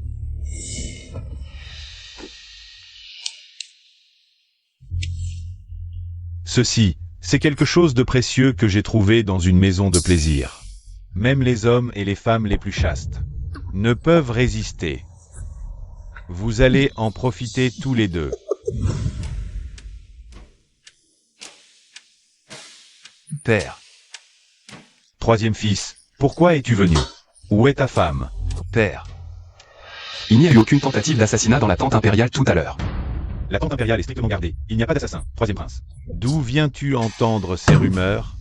Ceci, c'est quelque chose de précieux que j'ai trouvé dans une maison de plaisir. Même les hommes et les femmes les plus chastes ne peuvent résister. Vous allez en profiter tous les deux. Père. Troisième fils, pourquoi es-tu venu? Où est ta femme? Père. Il n'y a eu aucune tentative d'assassinat dans la tente impériale tout à l'heure. La tente impériale est strictement gardée. Il n'y a pas d'assassin, troisième prince. D'où viens-tu entendre ces rumeurs?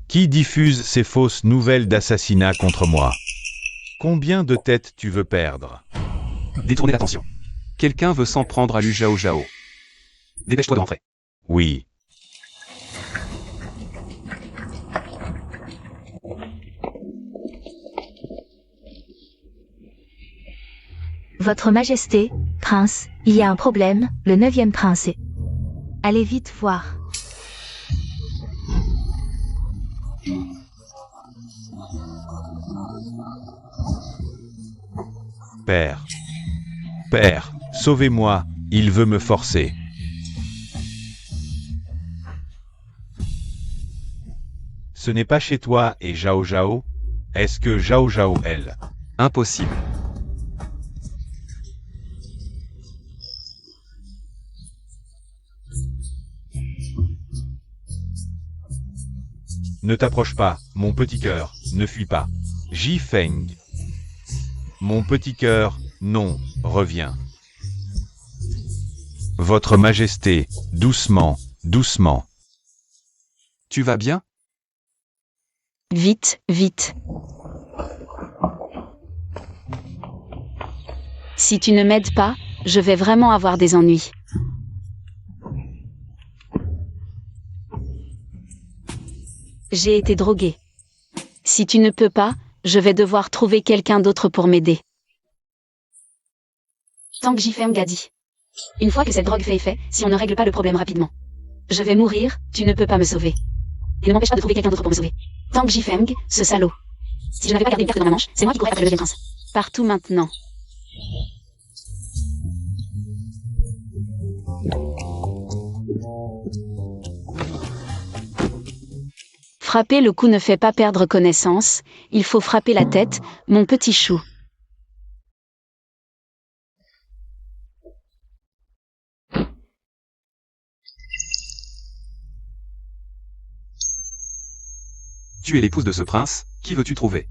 Qui diffuse ces fausses nouvelles d'assassinat contre moi? Combien de têtes tu veux perdre? Détournez l'attention. Quelqu'un veut s'en prendre à Lu Zhao Zhao. Dépêche-toi de rentrer. Oui. Votre Majesté, prince, il y a un problème, le 9e prince est... Allez vite voir. Père. Père, sauvez-moi, il veut me forcer. Ce n'est pas chez toi et Zhao Zhao? Est-ce que Zhao Zhao, elle? Impossible. Ne t'approche pas, mon petit cœur, ne fuis pas. Jifeng. Mon petit cœur, non, reviens. Votre Majesté, doucement, doucement. Tu vas bien? Vite, vite. Si tu ne m'aides pas, je vais vraiment avoir des ennuis. J'ai été droguée. Si tu ne peux pas, je vais devoir trouver quelqu'un d'autre pour m'aider. Tang Jifeng a dit. Une fois que cette drogue fait effet, si on ne règle pas le problème rapidement, je vais mourir, tu ne peux pas me sauver. Et ne m'empêche pas de trouver quelqu'un d'autre pour me sauver. Tang Jifeng, ce salaud. Si je n'avais pas gardé une carte dans ma manche, c'est moi qui courrais après le deuxième prince. Partout maintenant. Frapper le cou ne fait pas perdre connaissance, il faut frapper la tête, mon petit chou. Tu es l'épouse de ce prince, qui veux-tu trouver?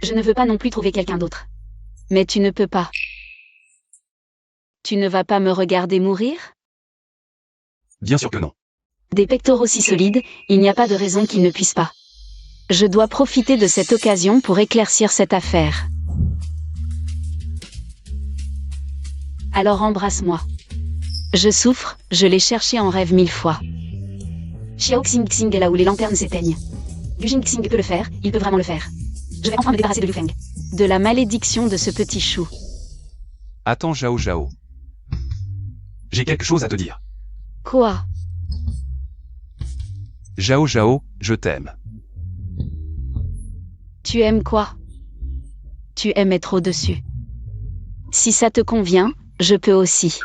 Je ne veux pas non plus trouver quelqu'un d'autre. Mais tu ne peux pas. Tu ne vas pas me regarder mourir? Bien sûr que non. Des pectoraux si solides, il n'y a pas de raison qu'ils ne puissent pas. Je dois profiter de cette occasion pour éclaircir cette affaire. Alors embrasse-moi. Je souffre, je l'ai cherché en rêve 1000 fois. Xiao Xing Xing est là où les lanternes s'éteignent. Yu Jingxing peut le faire, il peut vraiment le faire. Je vais enfin me débarrasser de Liu Feng. De la malédiction de ce petit chou. Attends Zhao Zhao. J'ai quelque chose à te dire. Quoi? Zhao Zhao, je t'aime. Tu aimes quoi? Tu aimes être au-dessus. Si ça te convient, je peux aussi.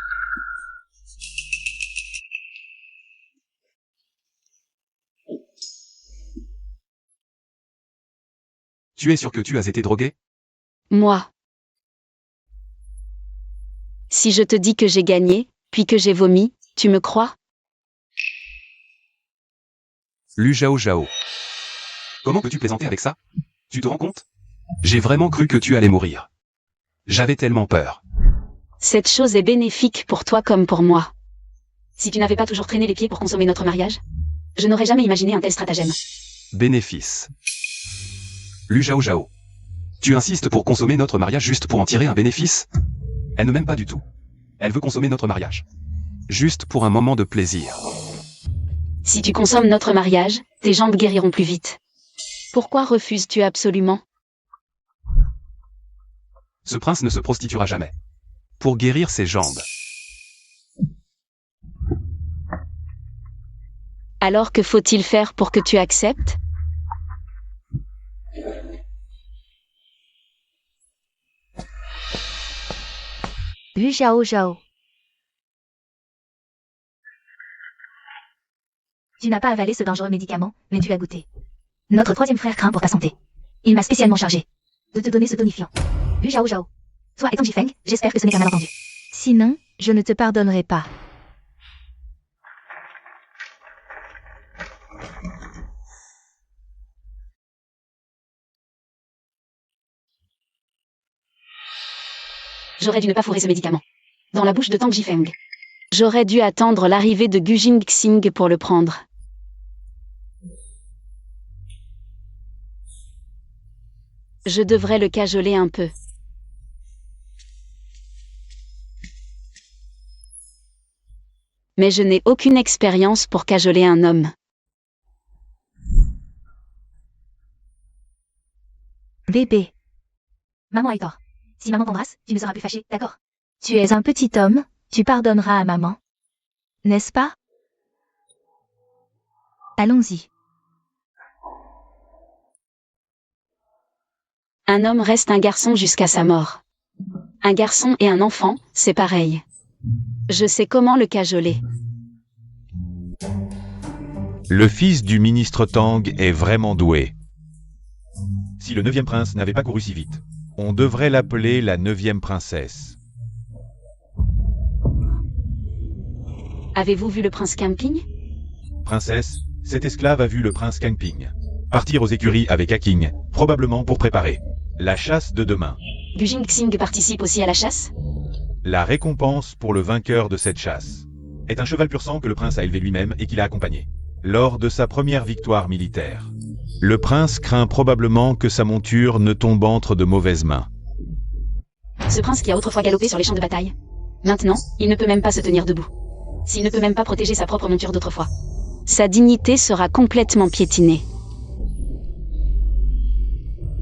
Tu es sûr que tu as été drogué? Moi. Si je te dis que j'ai gagné, puis que j'ai vomi, tu me crois? Lu Zhao Zhao. Comment peux-tu plaisanter avec ça? Tu te rends compte? J'ai vraiment cru que tu allais mourir. J'avais tellement peur. Cette chose est bénéfique pour toi comme pour moi. Si tu n'avais pas toujours traîné les pieds pour consommer notre mariage, je n'aurais jamais imaginé un tel stratagème. Bénéfice. Lu Zhao Zhao. Tu insistes pour consommer notre mariage juste pour en tirer un bénéfice? Elle ne m'aime pas du tout. Elle veut consommer notre mariage. Juste pour un moment de plaisir. Si tu consommes notre mariage, tes jambes guériront plus vite. Pourquoi refuses-tu absolument? Ce prince ne se prostituera jamais. Pour guérir ses jambes. Alors que faut-il faire pour que tu acceptes? Lu Zhao Zhao. Tu n'as pas avalé ce dangereux médicament, mais tu l'as goûté. Notre troisième frère craint pour ta santé. Il m'a spécialement chargé de te donner ce tonifiant. Lu Zhao Zhao. Toi et Tang Jifeng, j'espère que ce n'est qu'un malentendu. Sinon, je ne te pardonnerai pas. J'aurais dû ne pas fourrer ce médicament dans la bouche de Tang Jifeng. J'aurais dû attendre l'arrivée de Gu Jingxing pour le prendre. Je devrais le cajoler un peu. Mais je n'ai aucune expérience pour cajoler un homme. Bébé. Maman a tort. Si maman t'embrasse, tu ne seras plus fâché, d'accord? Tu es un petit homme, tu pardonneras à maman. N'est-ce pas? Allons-y. Un homme reste un garçon jusqu'à sa mort. Un garçon et un enfant, c'est pareil. Je sais comment le cajoler. Le fils du ministre Tang est vraiment doué. Si le 9e prince n'avait pas couru si vite. On devrait l'appeler la 9e princesse. Avez-vous vu le prince Camping? Princesse, cet esclave a vu le prince Kangping partir aux écuries avec Aking, probablement pour préparer la chasse de demain. Gu Jingxing participe aussi à la chasse? La récompense pour le vainqueur de cette chasse Est un cheval pur sang que le prince a élevé lui-même et qu'il a accompagné. lors de sa première victoire militaire. Le prince craint probablement que sa monture ne tombe entre de mauvaises mains. Ce prince qui a autrefois galopé sur les champs de bataille. Maintenant, il ne peut même pas se tenir debout. S'il ne peut même pas protéger sa propre monture d'autrefois. Sa dignité sera complètement piétinée.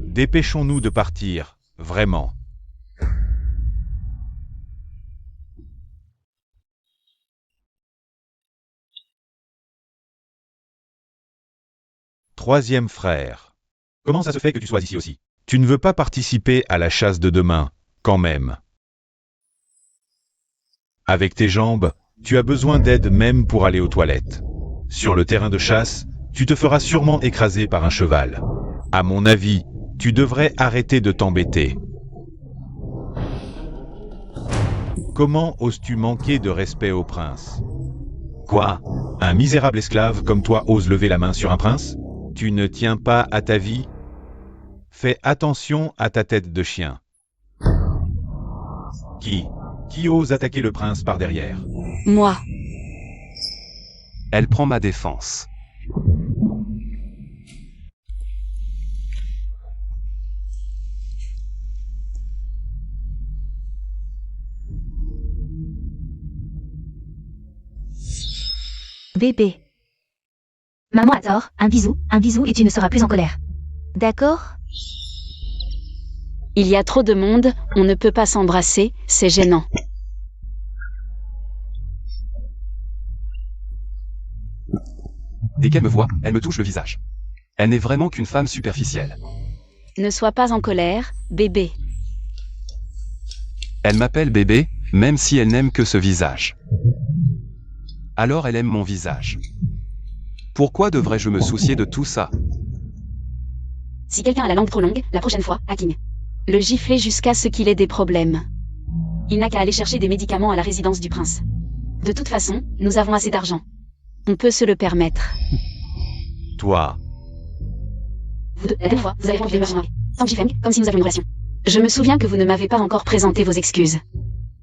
Dépêchons-nous de partir, vraiment. Troisième frère. Comment ça se fait que tu sois ici aussi? Tu ne veux pas participer à la chasse de demain, quand même. Avec tes jambes, tu as besoin d'aide même pour aller aux toilettes. Sur le terrain de chasse, tu te feras sûrement écraser par un cheval. À mon avis, tu devrais arrêter de t'embêter. Comment oses-tu manquer de respect au prince? Quoi? Un misérable esclave comme toi ose lever la main sur un prince? Tu ne tiens pas à ta vie? Fais attention à ta tête de chien. Qui ose attaquer le prince par derrière? Moi. Elle prend ma défense. Bébé. Maman a tort, un bisou et tu ne seras plus en colère. D'accord? Il y a trop de monde, on ne peut pas s'embrasser, c'est gênant. Dès qu'elle me voit, elle me touche le visage. Elle n'est vraiment qu'une femme superficielle. Ne sois pas en colère, bébé. Elle m'appelle bébé, même si elle n'aime que ce visage. Alors elle aime mon visage. Pourquoi devrais-je me soucier de tout ça? Si quelqu'un a la langue trop longue, la prochaine fois, Hacking. Le gifler jusqu'à ce qu'il ait des problèmes. Il n'a qu'à aller chercher des médicaments à la résidence du prince. De toute façon, nous avons assez d'argent. On peut se le permettre. Toi, Vous deux, la dernière fois, vous avez rendu le Tang Jifeng, comme si nous avions une relation. Je me souviens que vous ne m'avez pas encore présenté vos excuses.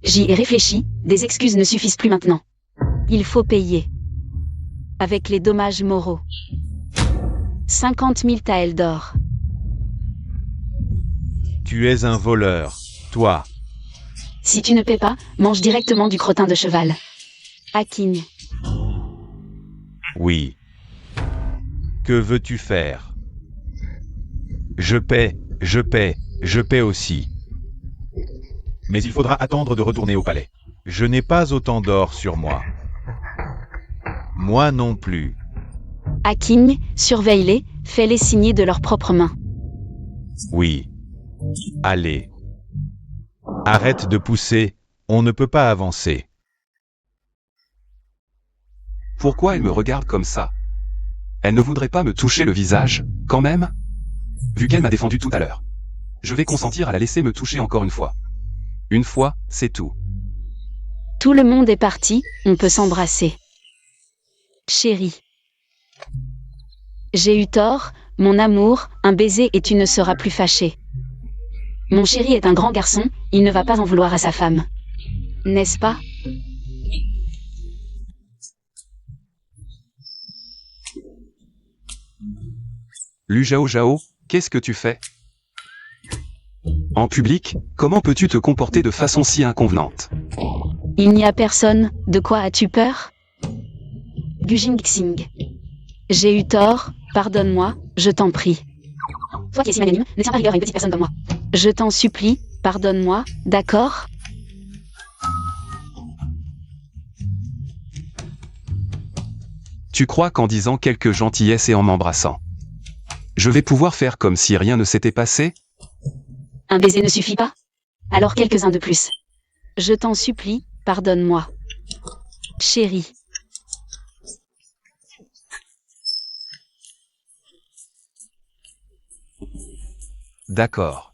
J'y ai réfléchi, des excuses ne suffisent plus maintenant. Il faut payer. Avec les dommages moraux. 50 000 taels d'or. tu es un voleur, toi. Si tu ne paies pas, mange directement du crottin de cheval. Hacking. Oui. Que veux-tu faire? Je paie, je paie, je paie aussi. Mais il faudra attendre de retourner au palais. Je n'ai pas autant d'or sur moi. Moi non plus. Hacking, surveille-les, fais-les signer de leurs propres mains. Oui. Allez. Arrête de pousser, on ne peut pas avancer. Pourquoi elle me regarde comme ça? Elle ne voudrait pas me toucher le visage, quand même? Vu qu'elle m'a défendu tout à l'heure. Je vais consentir à la laisser me toucher encore une fois. Une fois, c'est tout. Tout le monde est parti, on peut s'embrasser. Chérie. J'ai eu tort, mon amour, un baiser et tu ne seras plus fâché. Mon chéri est un grand garçon, il ne va pas en vouloir à sa femme. N'est-ce pas? Lu Zhao Zhao, qu'est-ce que tu fais? En public, comment peux-tu te comporter de façon si inconvenante? Il n'y a personne, de quoi as-tu peur? Gu Jingxing. J'ai eu tort, pardonne-moi, je t'en prie. Toi qui es si magnanime, ne tiens pas rigueur à une petite personne comme moi. Je t'en supplie, pardonne-moi, d'accord? Tu crois qu'en disant quelques gentillesses et en m'embrassant, je vais pouvoir faire comme si rien ne s'était passé? Un baiser ne suffit pas? Alors quelques-uns de plus. Je t'en supplie, pardonne-moi. Chérie. D'accord.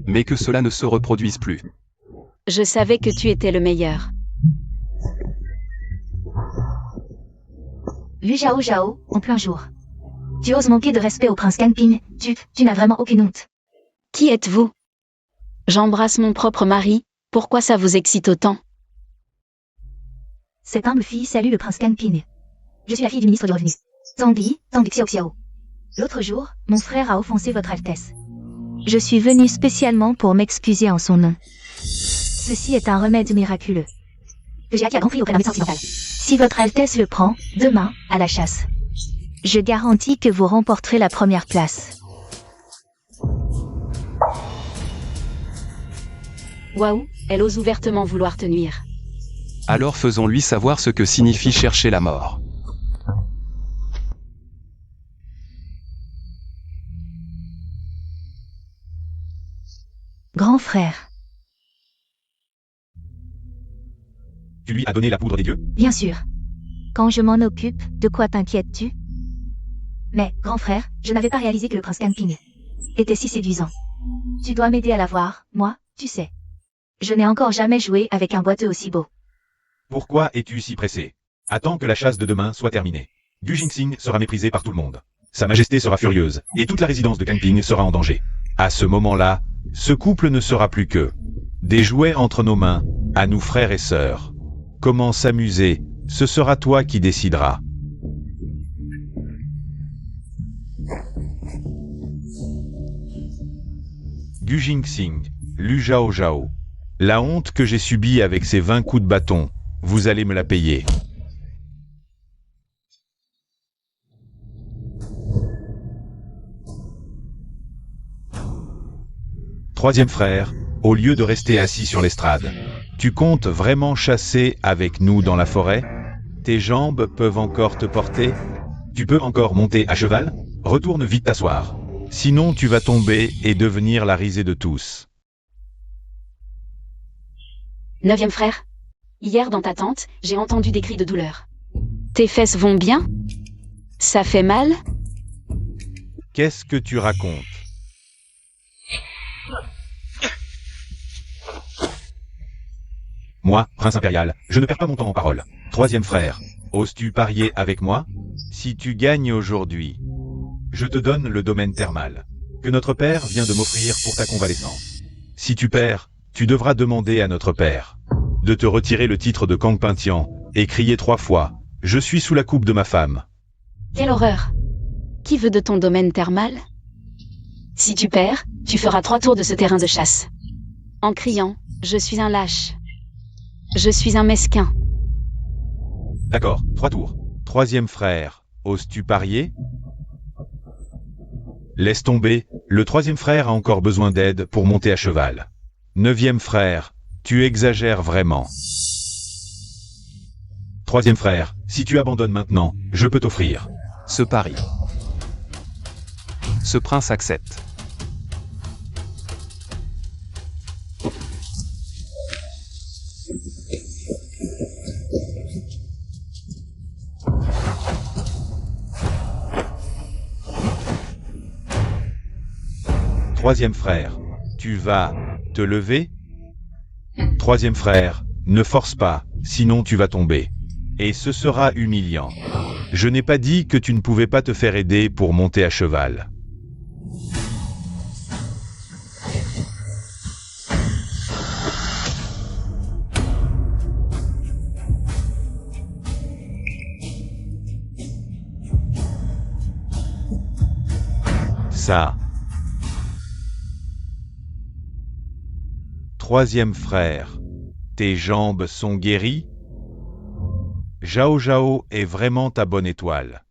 Mais que cela ne se reproduise plus. Je savais que tu étais le meilleur. Lu Zhao Zhao, en plein jour. Tu oses manquer de respect au prince Kanping, tu n'as vraiment aucune honte. Qui êtes-vous? J'embrasse mon propre mari, pourquoi ça vous excite autant? Cette humble fille salue le prince Kanping. Je suis la fille du ministre du Revenu. Zhangli, Zhang Xiao Xiao. L'autre jour, mon frère a offensé votre Altesse. Je suis venue spécialement pour m'excuser en son nom. Ceci est un remède miraculeux. Que j'ai acquis à grand prix auprès d'un médecin occidental. Si votre Altesse le prend, demain, à la chasse, je garantis que vous remporterez la première place. Waouh, elle ose ouvertement vouloir te nuire. Alors faisons-lui savoir ce que signifie chercher la mort. Grand frère, Tu lui as donné la poudre des dieux? bien sûr. Quand je m'en occupe, de quoi t'inquiètes-tu? Mais, grand frère, je n'avais pas réalisé que le prince Kanping était si séduisant. Tu dois m'aider à l'avoir, moi, tu sais. Je n'ai encore jamais joué avec un boiteux aussi beau. Pourquoi es-tu si pressé? Attends que la chasse de demain soit terminée. Gu Jingxing sera méprisé par tout le monde. Sa majesté sera furieuse, et toute la résidence de Kanping sera en danger. À ce moment-là, ce couple ne sera plus que des jouets entre nos mains, à nous frères et sœurs. Comment s'amuser, ce sera toi qui décideras. Gu Jingxing, Lu Zhao Zhao. La honte que j'ai subie avec ces 20 coups de bâton, vous allez me la payer. Troisième frère, au lieu de rester assis sur l'estrade, tu comptes vraiment chasser avec nous dans la forêt? Tes jambes peuvent encore te porter? Tu peux encore monter à cheval? Retourne vite t'asseoir. Sinon tu vas tomber et devenir la risée de tous. Neuvième frère. Hier dans ta tente, j'ai entendu des cris de douleur. Tes fesses vont bien? Ça fait mal? Qu'est-ce que tu racontes? Moi, prince impérial, je ne perds pas mon temps en parole. Troisième frère, oses-tu parier avec moi? Si tu gagnes aujourd'hui, Je te donne le domaine thermal, que notre père vient de m'offrir pour ta convalescence. si tu perds, tu devras demander à notre père de te retirer le titre de Kang Pintian et crier 3 fois « Je suis sous la coupe de ma femme ». Quelle horreur! Qui veut de ton domaine thermal? Si tu perds, tu feras 3 tours de ce terrain de chasse. En criant, je suis un lâche. Je suis un mesquin. D'accord, 3 tours. Troisième frère, oses-tu parier? Laisse tomber, le troisième frère a encore besoin d'aide pour monter à cheval. Neuvième frère, tu exagères vraiment. Troisième frère, si tu abandonnes maintenant, je peux t'offrir. Ce pari. Ce prince accepte. Troisième frère, tu vas te lever? Troisième frère, ne force pas, sinon tu vas tomber. Et ce sera humiliant. Je n'ai pas dit que tu ne pouvais pas te faire aider pour monter à cheval. Ça. Troisième frère, tes jambes sont guéries? Zhao Zhao est vraiment ta bonne étoile.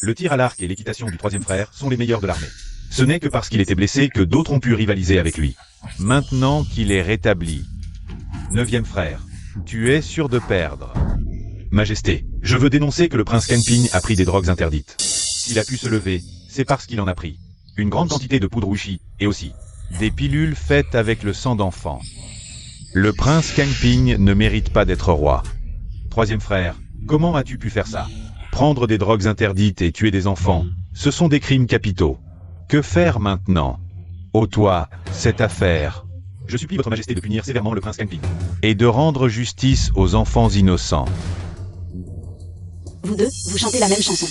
Le tir à l'arc et l'équitation du troisième frère sont les meilleurs de l'armée. Ce n'est que parce qu'il était blessé que d'autres ont pu rivaliser avec lui. Maintenant qu'il est rétabli, Neuvième frère, tu es sûr de perdre. Majesté, je veux dénoncer que le prince Kanping a pris des drogues interdites. S'il a pu se lever, c'est parce qu'il en a pris. Une grande quantité de poudre Wuxi, et aussi Des pilules faites avec le sang d'enfant. Le prince Kanping ne mérite pas d'être roi. Troisième frère, comment as-tu pu faire ça? Prendre des drogues interdites et tuer des enfants, ce sont des crimes capitaux. Que faire maintenant? Ô toi, cette affaire, Je supplie votre majesté de punir sévèrement le prince Kanping. et de rendre justice aux enfants innocents. Vous deux, vous chantez la même chanson.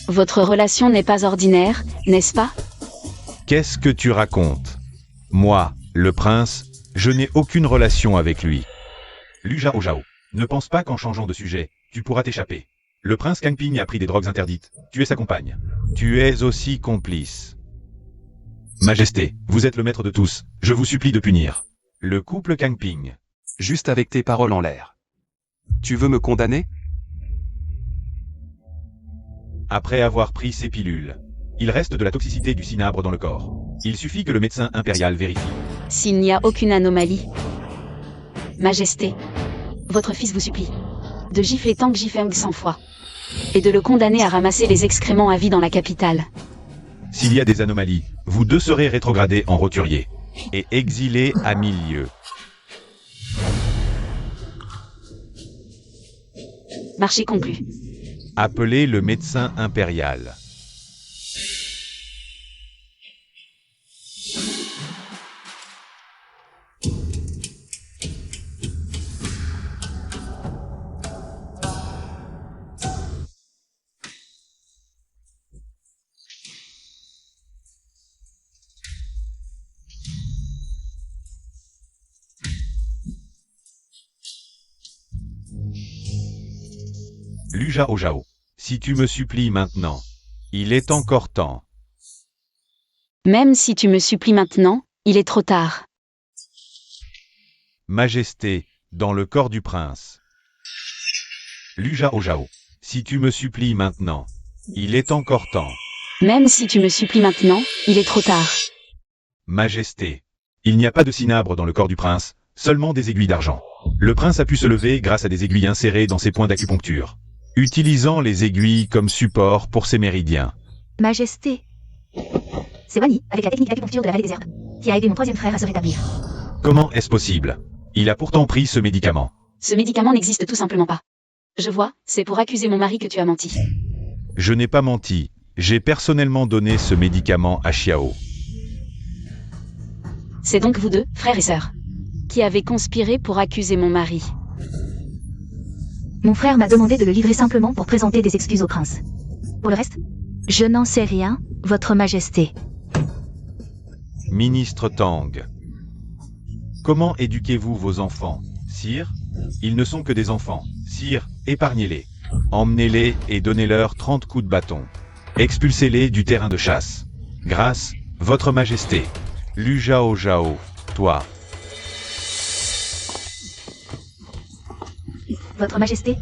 Votre relation n'est pas ordinaire, n'est-ce pas? Qu'est-ce que tu racontes? Moi, le prince, je n'ai aucune relation avec lui. Lu Zhao Zhao. Ne pense pas qu'en changeant de sujet, tu pourras t'échapper. Le prince Kangping a pris des drogues interdites. Tu es sa compagne. Tu es aussi complice. Majesté, vous êtes le maître de tous. Je vous supplie de punir. Le couple Kangping. Juste avec tes paroles en l'air. Tu veux me condamner? Après avoir pris ces pilules, il reste de la toxicité du cinabre dans le corps. Il suffit que le médecin impérial vérifie. S'il n'y a aucune anomalie. Majesté, votre fils vous supplie de gifler Tang Jifeng 100 fois et de le condamner à ramasser les excréments à vie dans la capitale. S'il y a des anomalies, vous deux serez rétrogradés en roturier. Et exilé à 1000 lieues. Marché conclu. Appelez le médecin impérial. Lu Zhao Zhao. Si tu me supplies maintenant, il est encore temps. Même si tu me supplies maintenant, il est trop tard. Majesté, dans le corps du prince. Lu Zhao Zhao. Si tu me supplies maintenant, il est encore temps. Même si tu me supplies maintenant, il est trop tard. Majesté. Il n'y a pas de cinabre dans le corps du prince, seulement des aiguilles d'argent. Le prince a pu se lever grâce à des aiguilles insérées dans ses points d'acupuncture. Utilisant les aiguilles comme support pour ses méridiens. Majesté. C'est Wani, avec la technique d'acupuncture de la vallée déserte, qui a aidé mon troisième frère à se rétablir. Comment est-ce possible? Il a pourtant pris ce médicament. Ce médicament n'existe tout simplement pas. Je vois, c'est pour accuser mon mari que tu as menti. Je n'ai pas menti. J'ai personnellement donné ce médicament à Xiao. C'est donc vous deux, frères et sœurs, qui avez conspiré pour accuser mon mari. Mon frère m'a demandé de le livrer simplement pour présenter des excuses au prince. Pour le reste, je n'en sais rien, votre majesté. Ministre Tang. Comment éduquez-vous vos enfants, sire? Ils ne sont que des enfants. Sire, épargnez-les. Emmenez-les et donnez-leur 30 coups de bâton. Expulsez-les du terrain de chasse. Grâce, votre majesté. Lu Zhao Zhao, toi. Votre majesté?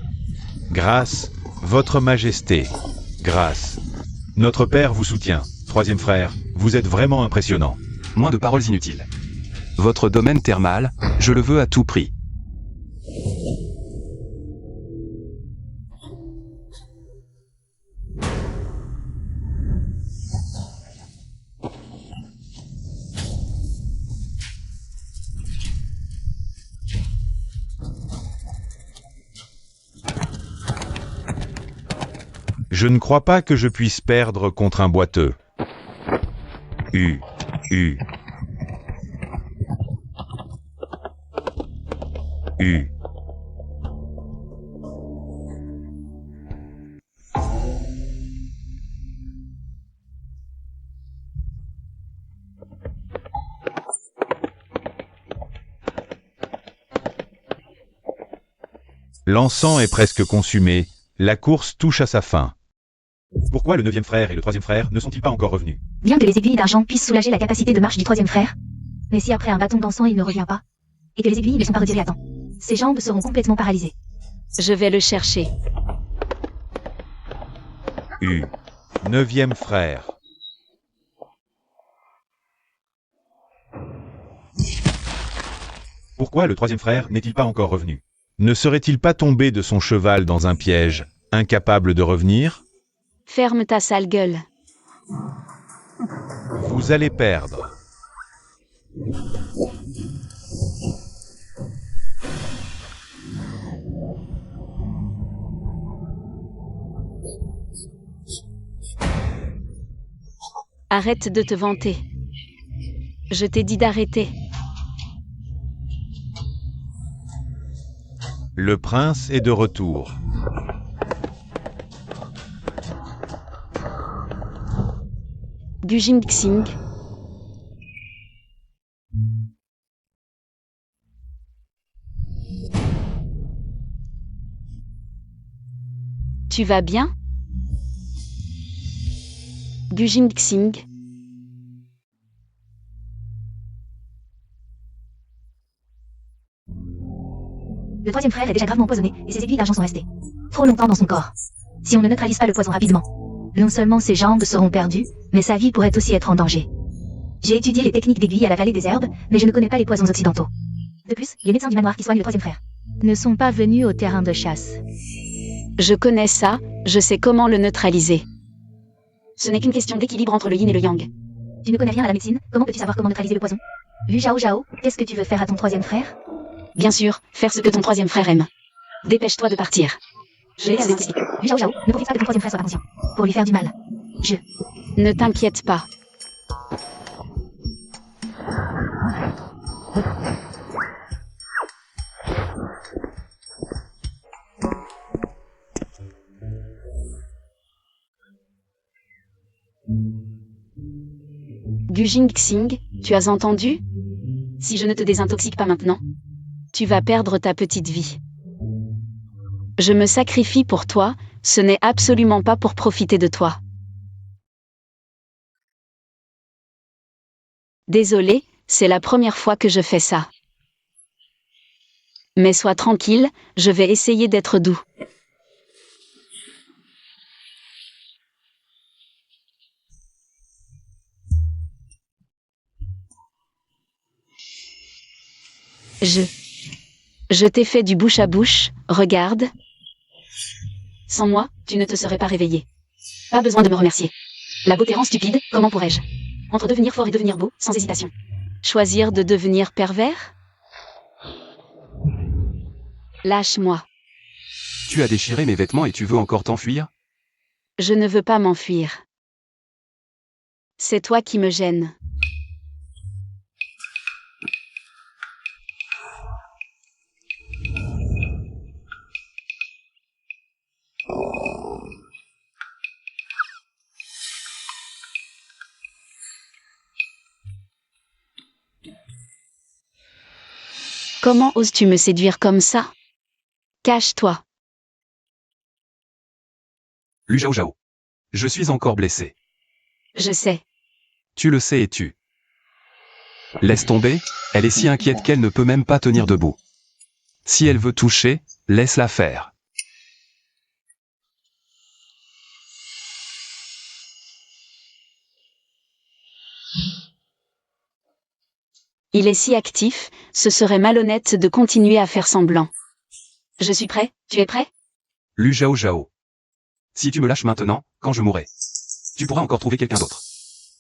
Grâce, votre majesté. Grâce. Notre père vous soutient. Troisième frère, vous êtes vraiment impressionnant. Moins de paroles inutiles. Votre domaine thermal, je le veux à tout prix. Je ne crois pas que je puisse perdre contre un boiteux. U. L'encens est presque consumé, la course touche à sa fin. Pourquoi le 9e frère et le 3e frère ne sont-ils pas encore revenus? Bien que les aiguilles d'argent puissent soulager la capacité de marche du troisième frère, mais si après un bâton d'encens il ne revient pas, et que les aiguilles ne sont pas retirées à temps, ses jambes seront complètement paralysées. Je vais le chercher. 9e frère. Pourquoi le 3e frère n'est-il pas encore revenu? Ne serait-il pas tombé de son cheval dans un piège, incapable de revenir? Ferme ta sale gueule. Vous allez perdre. Arrête de te vanter. Je t'ai dit d'arrêter. Le prince est de retour. Gu Jingxing, Tu vas bien? Gu Jingxing. Le troisième frère est déjà gravement empoisonné et ses aiguilles d'argent sont restées trop longtemps dans son corps. Si on ne neutralise pas le poison rapidement, non seulement ses jambes seront perdues, mais sa vie pourrait aussi être en danger. J'ai étudié les techniques d'aiguille à la vallée des herbes, mais je ne connais pas les poisons occidentaux. De plus, les médecins du manoir qui soignent le troisième frère ne sont pas venus au terrain de chasse. Je connais ça, je sais comment le neutraliser. Ce n'est qu'une question d'équilibre entre le yin et le yang. Tu ne connais rien à la médecine, comment peux-tu savoir comment neutraliser le poison? Lu Zhao Zhao, qu'est-ce que tu veux faire à ton troisième frère? Bien sûr, faire ce que ton troisième frère aime. Dépêche-toi de partir. Je l'ai averti. Lu Zhao Zhao, ne profite pas que ton troisième frère soit pas conscient. Pour lui faire du mal. Ne t'inquiète pas. Gu Jingxing, tu as entendu? Si je ne te désintoxique pas maintenant, tu vas perdre ta petite vie. Je me sacrifie pour toi, ce n'est absolument pas pour profiter de toi. Désolé, c'est la première fois que je fais ça. Mais sois tranquille, je vais essayer d'être doux. Je t'ai fait du bouche à bouche, regarde. Sans moi, tu ne te serais pas réveillé. Pas besoin de me remercier. La beauté rend stupide, comment pourrais-je? Entre devenir fort et devenir beau, sans hésitation. Choisir de devenir pervers? Lâche-moi. Tu as déchiré mes vêtements et tu veux encore t'enfuir? Je ne veux pas m'enfuir. C'est toi qui me gênes. Comment oses-tu me séduire comme ça? Cache-toi. Lu Zhao Zhao. Je suis encore blessé. Je sais. Tu le sais et tu. Laisse tomber, elle est si inquiète qu'elle ne peut même pas tenir debout. Si elle veut toucher, laisse-la faire. Il est si actif, ce serait malhonnête de continuer à faire semblant. Je suis prêt, tu es prêt? Lu Zhao Zhao. Si tu me lâches maintenant, quand je mourrai, tu pourras encore trouver quelqu'un d'autre.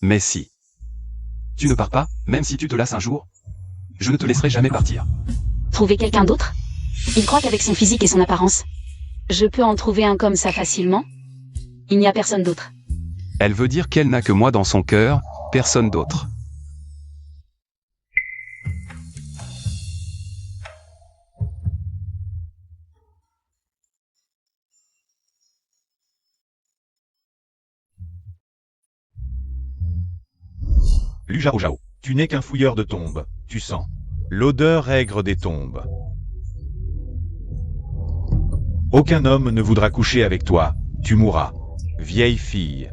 Mais si tu ne pars pas, même si tu te lasses un jour, je ne te laisserai jamais partir. Trouver quelqu'un d'autre? Il croit qu'avec son physique et son apparence, je peux en trouver un comme ça facilement? Il n'y a personne d'autre. Elle veut dire qu'elle n'a que moi dans son cœur, personne d'autre. Lu Zhao Zhao. Tu n'es qu'un fouilleur de tombes, tu sens L'odeur aigre des tombes. Aucun homme ne voudra coucher avec toi, tu mourras. Vieille fille.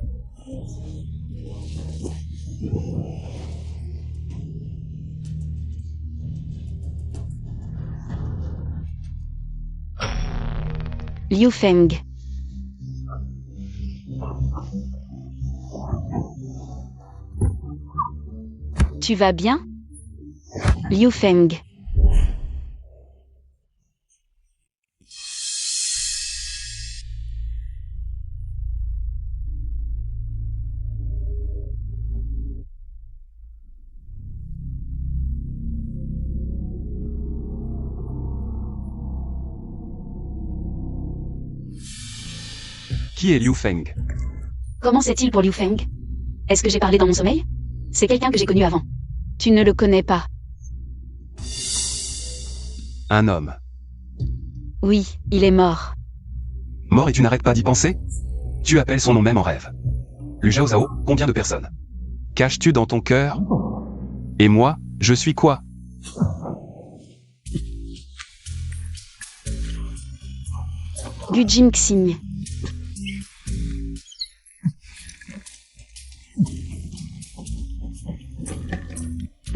Liu Feng. Tu vas bien? Liu Feng. Qui est Liu Feng? Comment c'est-il pour Liu Feng? Est-ce que j'ai parlé dans mon sommeil? C'est quelqu'un que j'ai connu avant. Tu ne le connais pas. Un homme. Oui, il est mort. Mort et tu n'arrêtes pas d'y penser? Tu appelles son nom même en rêve. Lu Zhao Zhao, combien de personnes caches-tu dans ton cœur? Et moi, je suis quoi? Gu Jingxing.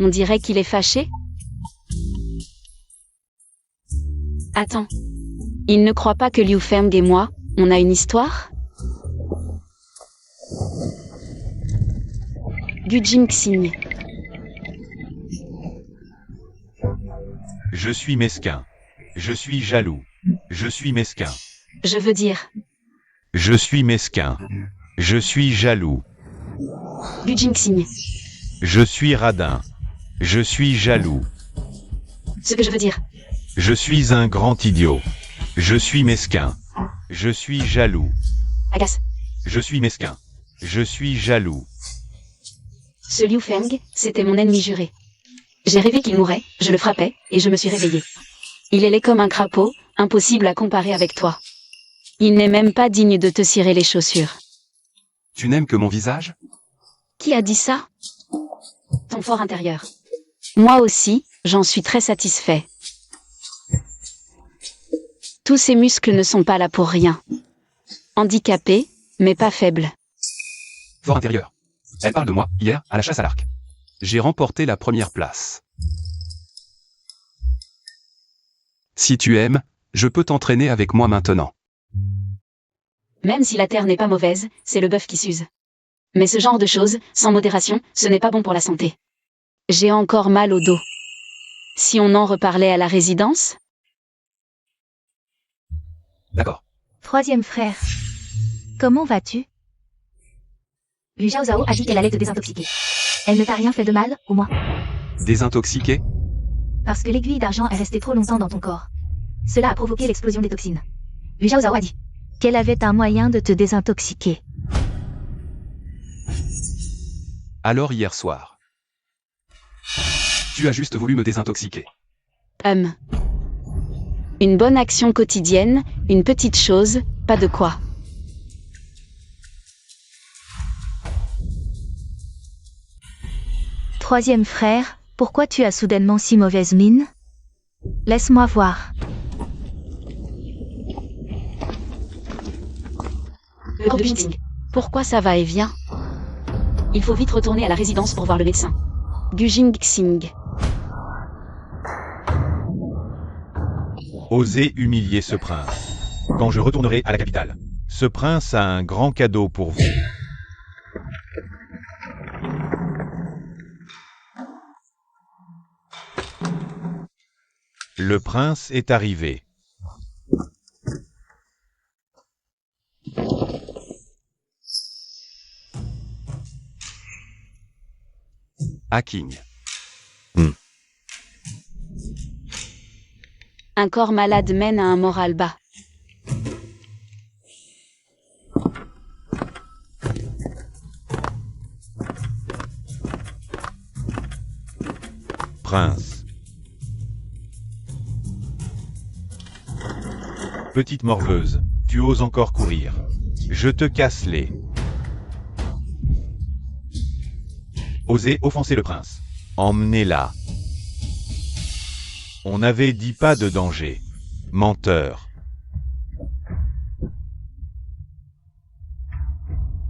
On dirait qu'il est fâché. Attends. Il ne croit pas que Liu Feng et moi, on a une histoire? Gu Jingxing. Je suis mesquin. Je suis jaloux. Je suis mesquin. Je veux dire, Je suis mesquin. Je suis jaloux. Gu Jingxing. Je suis radin. Je suis jaloux. Ce que je veux dire, Je suis un grand idiot. Je suis mesquin. Je suis jaloux. agace. Je suis mesquin. Je suis jaloux. Ce Liu Feng, c'était mon ennemi juré. J'ai rêvé qu'il mourait, je le frappais, et je me suis réveillée. Il est laid comme un crapaud, impossible à comparer avec toi. Il n'est même pas digne de te cirer les chaussures. Tu n'aimes que mon visage? Qui a dit ça? Ton fort intérieur. Moi aussi, j'en suis très satisfait. Tous ces muscles ne sont pas là pour rien. Handicapés, mais pas faibles. Fort intérieur. Elle parle de moi, hier, à la chasse à l'arc. J'ai remporté la première place. Si tu aimes, je peux t'entraîner avec moi maintenant. Même si la terre n'est pas mauvaise, c'est le bœuf qui s'use. Mais ce genre de choses, sans modération, ce n'est pas bon pour la santé. J'ai encore mal au dos. Si on en reparlait à la résidence? D'accord. Troisième frère. Comment vas-tu? Lu Zhao Zhao a dit qu'elle allait te désintoxiquer. Elle ne t'a rien fait de mal, au moins? Désintoxiqué? Parce que l'aiguille d'argent est restée trop longtemps dans ton corps. Cela a provoqué l'explosion des toxines. Lu Zhao Zhao a dit qu'elle avait un moyen de te désintoxiquer. Alors hier soir. Tu as juste voulu me désintoxiquer. Une bonne action quotidienne, une petite chose, pas de quoi. Troisième frère, pourquoi tu as soudainement si mauvaise mine? Laisse-moi voir. Pourquoi ça va et vient? Il faut vite retourner à la résidence pour voir le médecin. Gu Jingxing. Osez humilier ce prince. Quand je retournerai à la capitale. Ce prince a un grand cadeau pour vous. Le prince est arrivé. Hacking. Un corps malade mène à un moral bas. Prince. Petite morveuse, tu oses encore courir. Je te casse les. Osez offenser le prince. Emmenez-la. On n'avait dit pas de danger. Menteur.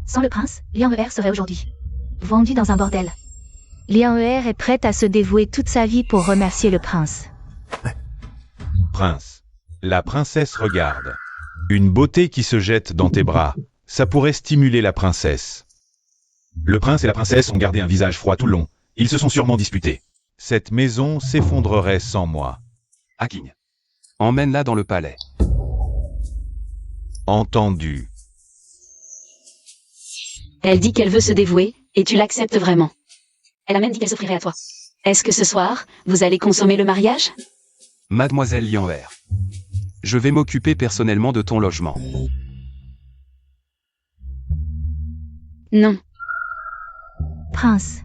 Sans le prince, Liang Er serait aujourd'hui vendu dans un bordel. Liang Er est prête à se dévouer toute sa vie pour remercier le prince. Prince. La princesse regarde. Une beauté qui se jette dans tes bras. Ça pourrait stimuler la princesse. Le prince et la princesse ont gardé un visage froid tout le long. Ils se sont sûrement disputés. Cette maison s'effondrerait sans moi. Hacking. Emmène-la dans le palais. Entendu. Elle dit qu'elle veut se dévouer, et tu l'acceptes vraiment. Elle a même dit qu'elle s'offrirait à toi. Est-ce que ce soir, vous allez consommer le mariage? Mademoiselle Liang Er. Je vais m'occuper personnellement de ton logement. Non. Prince.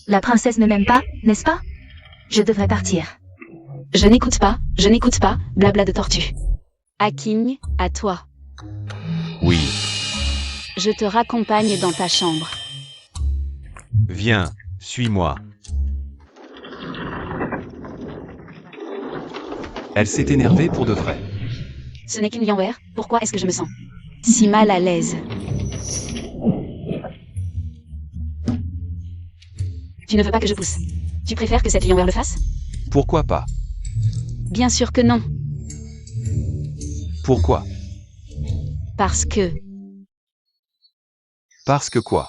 La princesse ne m'aime pas, n'est-ce pas? Je devrais partir. Je n'écoute pas, blabla de tortue. Hacking, à toi. Oui. Je te raccompagne dans ta chambre. Viens, suis-moi. Elle s'est énervée pour de vrai. Ce n'est qu'une Liang Er, pourquoi est-ce que je me sens si mal à l'aise? Tu ne veux pas que je pousse. Tu préfères que cette Lionheure le fasse? Pourquoi pas? Bien sûr que non. Pourquoi? Parce que, Parce que quoi?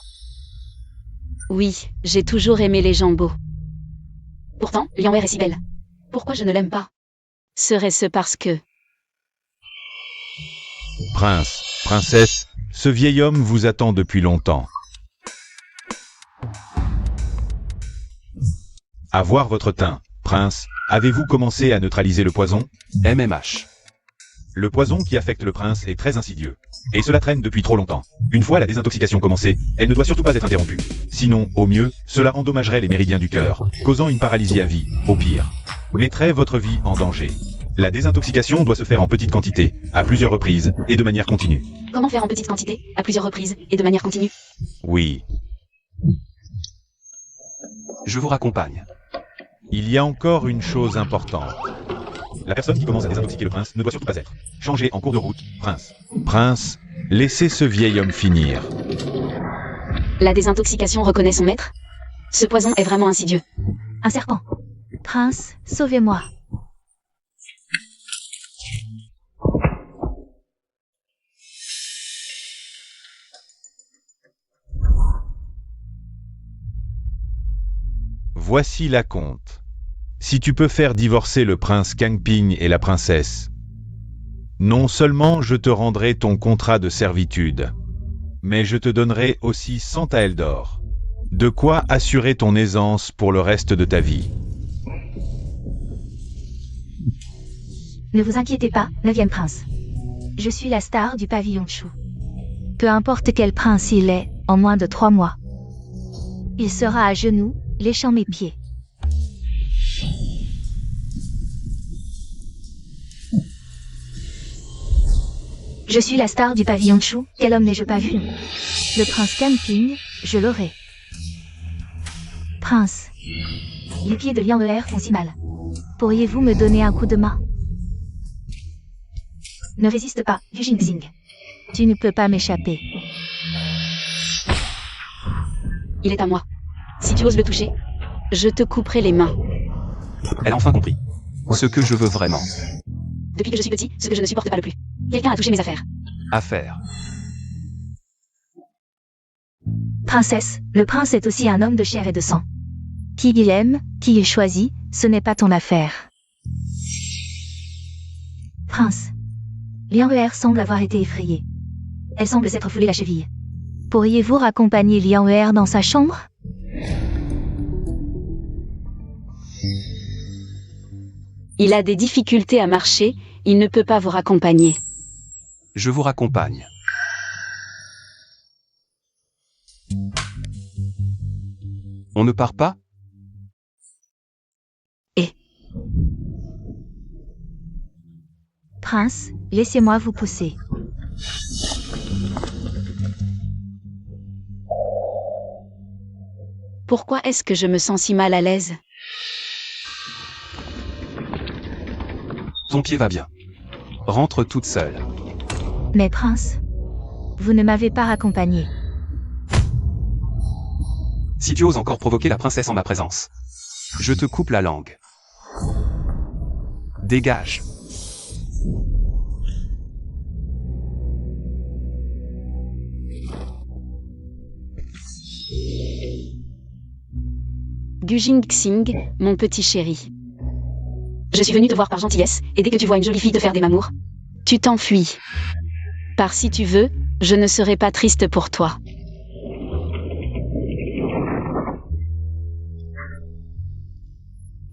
oui, j'ai toujours aimé les gens beaux. Pourtant, Lionheure est si belle. Pourquoi je ne l'aime pas? Serait-ce parce que... Prince, princesse, ce vieil homme vous attend depuis longtemps. À voir votre teint, prince, avez-vous commencé à neutraliser le poison? MMH. Le poison qui affecte le prince est très insidieux. Et cela traîne depuis trop longtemps. Une fois la désintoxication commencée, elle ne doit surtout pas être interrompue. Sinon, au mieux, cela endommagerait les méridiens du cœur, causant une paralysie à vie, au pire. Mettrait votre vie en danger. La désintoxication doit se faire en petite quantité, à plusieurs reprises, et de manière continue. Comment faire en petite quantité, à plusieurs reprises, et de manière continue? Oui. Je vous raccompagne. Il y a encore une chose importante. La personne qui commence à désintoxiquer le prince ne doit surtout pas être changée en cours de route, prince. Prince, laissez ce vieil homme finir. La désintoxication reconnaît son maître? Ce poison est vraiment insidieux. Un serpent. Prince, sauvez-moi. Voici la compte. Si tu peux faire divorcer le prince Kangping et la princesse, non seulement je te rendrai ton contrat de servitude, mais je te donnerai aussi 100 taels d'or. De quoi assurer ton aisance pour le reste de ta vie. Ne vous inquiétez pas, 9e prince. Je suis la star du pavillon Chou. Peu importe quel prince il est, en moins de 3 mois, il sera à genoux, léchant mes pieds. Je suis la star du pavillon Chou, quel homme n'ai-je pas vu? Le prince Kangping, je l'aurai. Prince, les pieds de Lionheure font si mal. Pourriez-vous me donner un coup de main? Ne résiste pas, Yu Jingxing. Tu ne peux pas m'échapper. Il est à moi. Si tu oses le toucher, je te couperai les mains. Elle a enfin compris. Ce que je veux vraiment. Depuis que je suis petit, ce que je ne supporte pas le plus. Quelqu'un a touché mes affaires. Affaire. Princesse, le prince est aussi un homme de chair et de sang. Qui il aime, qui il choisit, ce n'est pas ton affaire. Prince, Lionheure semble avoir été effrayée. Elle semble s'être foulée la cheville. Pourriez-vous raccompagner Lionheure dans sa chambre? Il a des difficultés à marcher, il ne peut pas vous raccompagner. Je vous raccompagne. On ne part pas? Prince, laissez-moi vous pousser. Pourquoi est-ce que je me sens si mal à l'aise? Ton pied va bien. Rentre toute seule. Mais prince, vous ne m'avez pas raccompagné. Si tu oses encore provoquer la princesse en ma présence, je te coupe la langue. Dégage. Gu Jingxing, mon petit chéri. Je suis venu te voir par gentillesse, et dès que tu vois une jolie fille te faire des mamours, tu t'enfuis. Par si tu veux, je ne serai pas triste pour toi.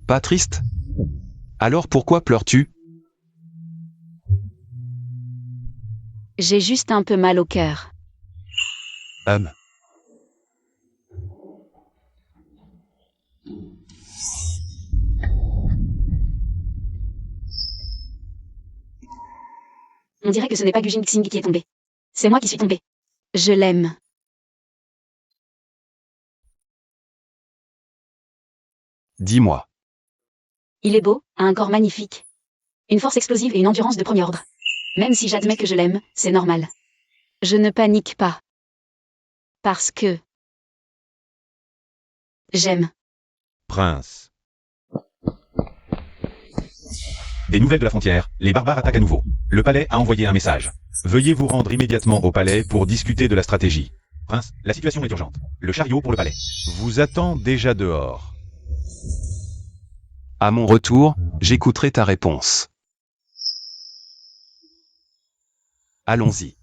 Pas triste? Alors pourquoi pleures-tu? J'ai juste un peu mal au cœur. On dirait que ce n'est pas Gu Jingxing qui est tombé. C'est moi qui suis tombé. Je l'aime. Dis-moi. Il est beau, a un corps magnifique. Une force explosive et une endurance de premier ordre. Même si j'admets que je l'aime, c'est normal. Je ne panique pas. Parce que... j'aime. Prince. Des nouvelles de la frontière, les barbares attaquent à nouveau. Le palais a envoyé un message. Veuillez vous rendre immédiatement au palais pour discuter de la stratégie. Prince, la situation est urgente. Le chariot pour le palais. Vous attend déjà dehors. À mon retour, j'écouterai ta réponse. Allons-y.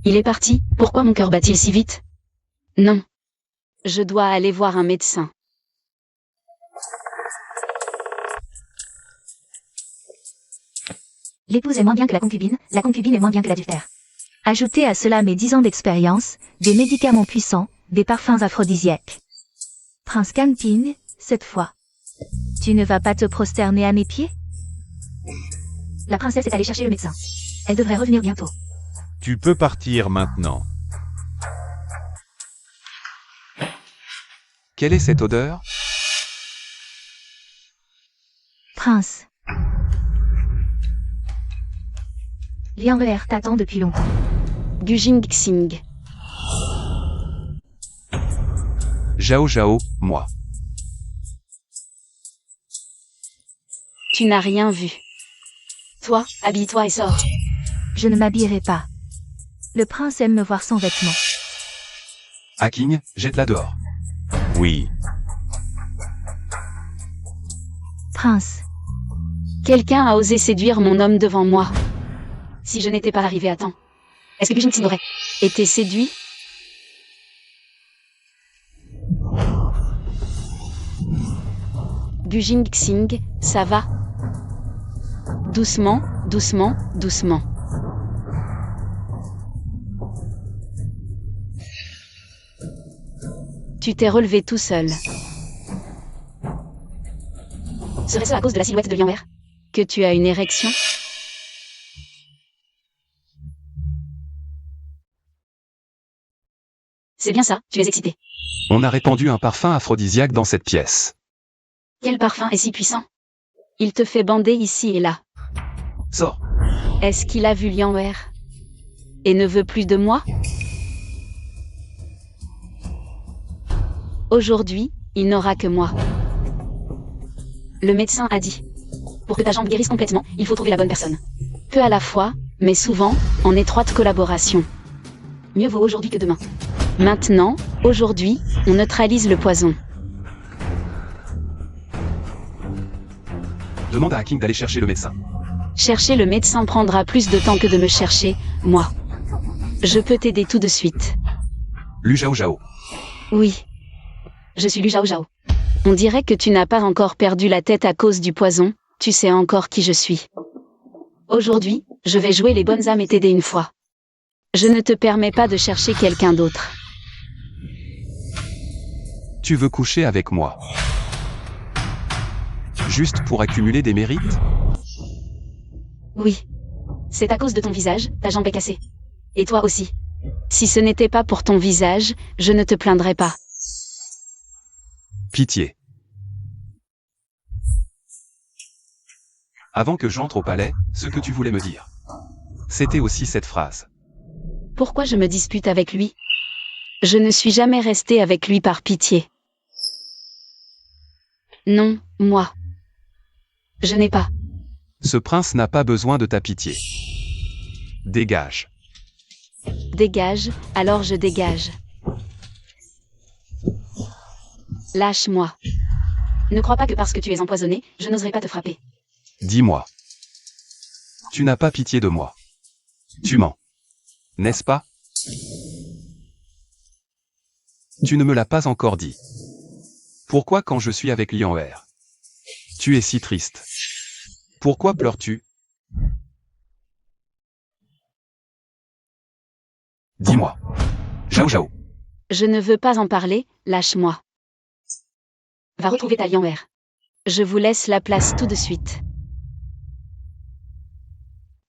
Il est parti, pourquoi mon cœur bat-il si vite? Non. Je dois aller voir un médecin. L'épouse est moins bien que la concubine est moins bien que l'adultère. Ajoutez à cela mes 10 ans d'expérience, des médicaments puissants, des parfums aphrodisiaques. Prince Kangping, cette fois. Tu ne vas pas te prosterner à mes pieds? La princesse est allée chercher le médecin. Elle devrait revenir bientôt. Tu peux partir maintenant. Quelle est cette odeur? Prince. Liang Er t'attend depuis longtemps. Gujing Xing. Zhao Zhao, moi. Tu n'as rien vu. Toi, habille-toi et sors. Je ne m'habillerai pas. Le prince aime me voir sans vêtements. Haking, jette-la dehors. Oui. Prince. Quelqu'un a osé séduire mon homme devant moi. Si je n'étais pas arrivé à temps. Est-ce que Gujing Xing aurait été séduit? Gujing Xing, ça va? Doucement, doucement, doucement. Tu t'es relevé tout seul. Serait-ce à cause de la silhouette de Liang Er que tu as une érection? C'est bien ça, tu es excité. On a répandu un parfum aphrodisiaque dans cette pièce. Quel parfum est si puissant? Il te fait bander ici et là. Sors. Est-ce qu'il a vu Liang Er et ne veut plus de moi? Aujourd'hui, il n'aura que moi. Le médecin a dit. Pour que ta jambe guérisse complètement, il faut trouver la bonne personne. Peu à la fois, mais souvent, en étroite collaboration. Mieux vaut aujourd'hui que demain. Maintenant, aujourd'hui, on neutralise le poison. Demande à Haking d'aller chercher le médecin. Chercher le médecin prendra plus de temps que de me chercher, moi. Je peux t'aider tout de suite. Lu Zhao Zhao. Oui. Je suis Lu Zhao Zhao. On dirait que tu n'as pas encore perdu la tête à cause du poison, tu sais encore qui je suis. Aujourd'hui, je vais jouer les bonnes âmes et t'aider une fois. Je ne te permets pas de chercher quelqu'un d'autre. Tu veux coucher avec moi? Juste pour accumuler des mérites? Oui. C'est à cause de ton visage, ta jambe est cassée. Et toi aussi. Si ce n'était pas pour ton visage, je ne te plaindrais pas. Pitié. Avant que j'entre au palais, ce que tu voulais me dire. C'était aussi cette phrase. Pourquoi je me dispute avec lui? Je ne suis jamais restée avec lui par pitié. Non, moi. Je n'ai pas. Ce prince n'a pas besoin de ta pitié. Dégage. Dégage, alors je dégage. Lâche-moi. Ne crois pas que parce que tu es empoisonné, je n'oserais pas te frapper. Dis-moi. Tu n'as pas pitié de moi. Tu mens. N'est-ce pas? Tu ne me l'as pas encore dit. Pourquoi quand je suis avec Liang Er? Tu es si triste. Pourquoi pleures-tu? Dis-moi. Zhao Zhao. Je ne veux pas en parler, lâche-moi. Va retrouver ta Liang Er. Je vous laisse la place tout de suite.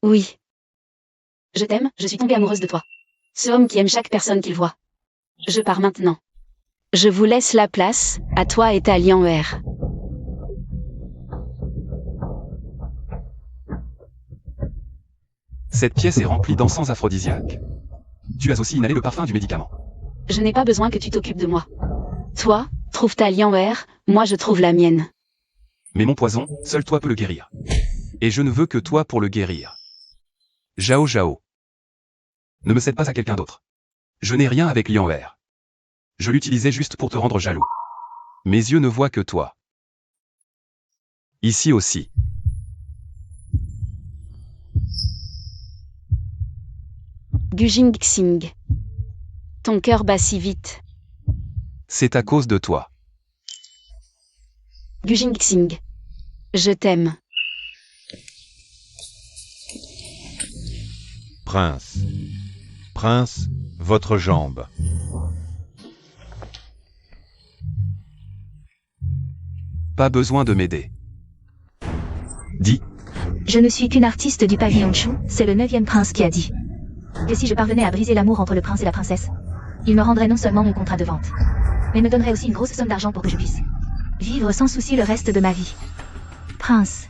Oui. Je t'aime, je suis tombée amoureuse de toi. Ce homme qui aime chaque personne qu'il voit. Je pars maintenant. Je vous laisse la place, à toi et ta Liang Er. Cette pièce est remplie d'encens aphrodisiaque. Tu as aussi inhalé le parfum du médicament. Je n'ai pas besoin que tu t'occupes de moi. Toi, trouve ta Lianwer, moi je trouve la mienne. Mais mon poison, seul toi peux le guérir. Et je ne veux que toi pour le guérir. Zhao Zhao. Ne me cède pas à quelqu'un d'autre. Je n'ai rien avec Lianwer. Je l'utilisais juste pour te rendre jaloux. Mes yeux ne voient que toi. Ici aussi. Gujing Xing. Ton cœur bat si vite. C'est à cause de toi. Gujing Xing. Je t'aime. Prince. Prince, votre jambe. Pas besoin de m'aider. Dis, Je ne suis qu'une artiste du pavillon Chu, c'est le 9e prince qui a dit. Que si je parvenais à briser l'amour entre le prince et la princesse, il me rendrait non seulement mon contrat de vente, mais me donnerait aussi une grosse somme d'argent pour que je puisse vivre sans souci le reste de ma vie. Prince.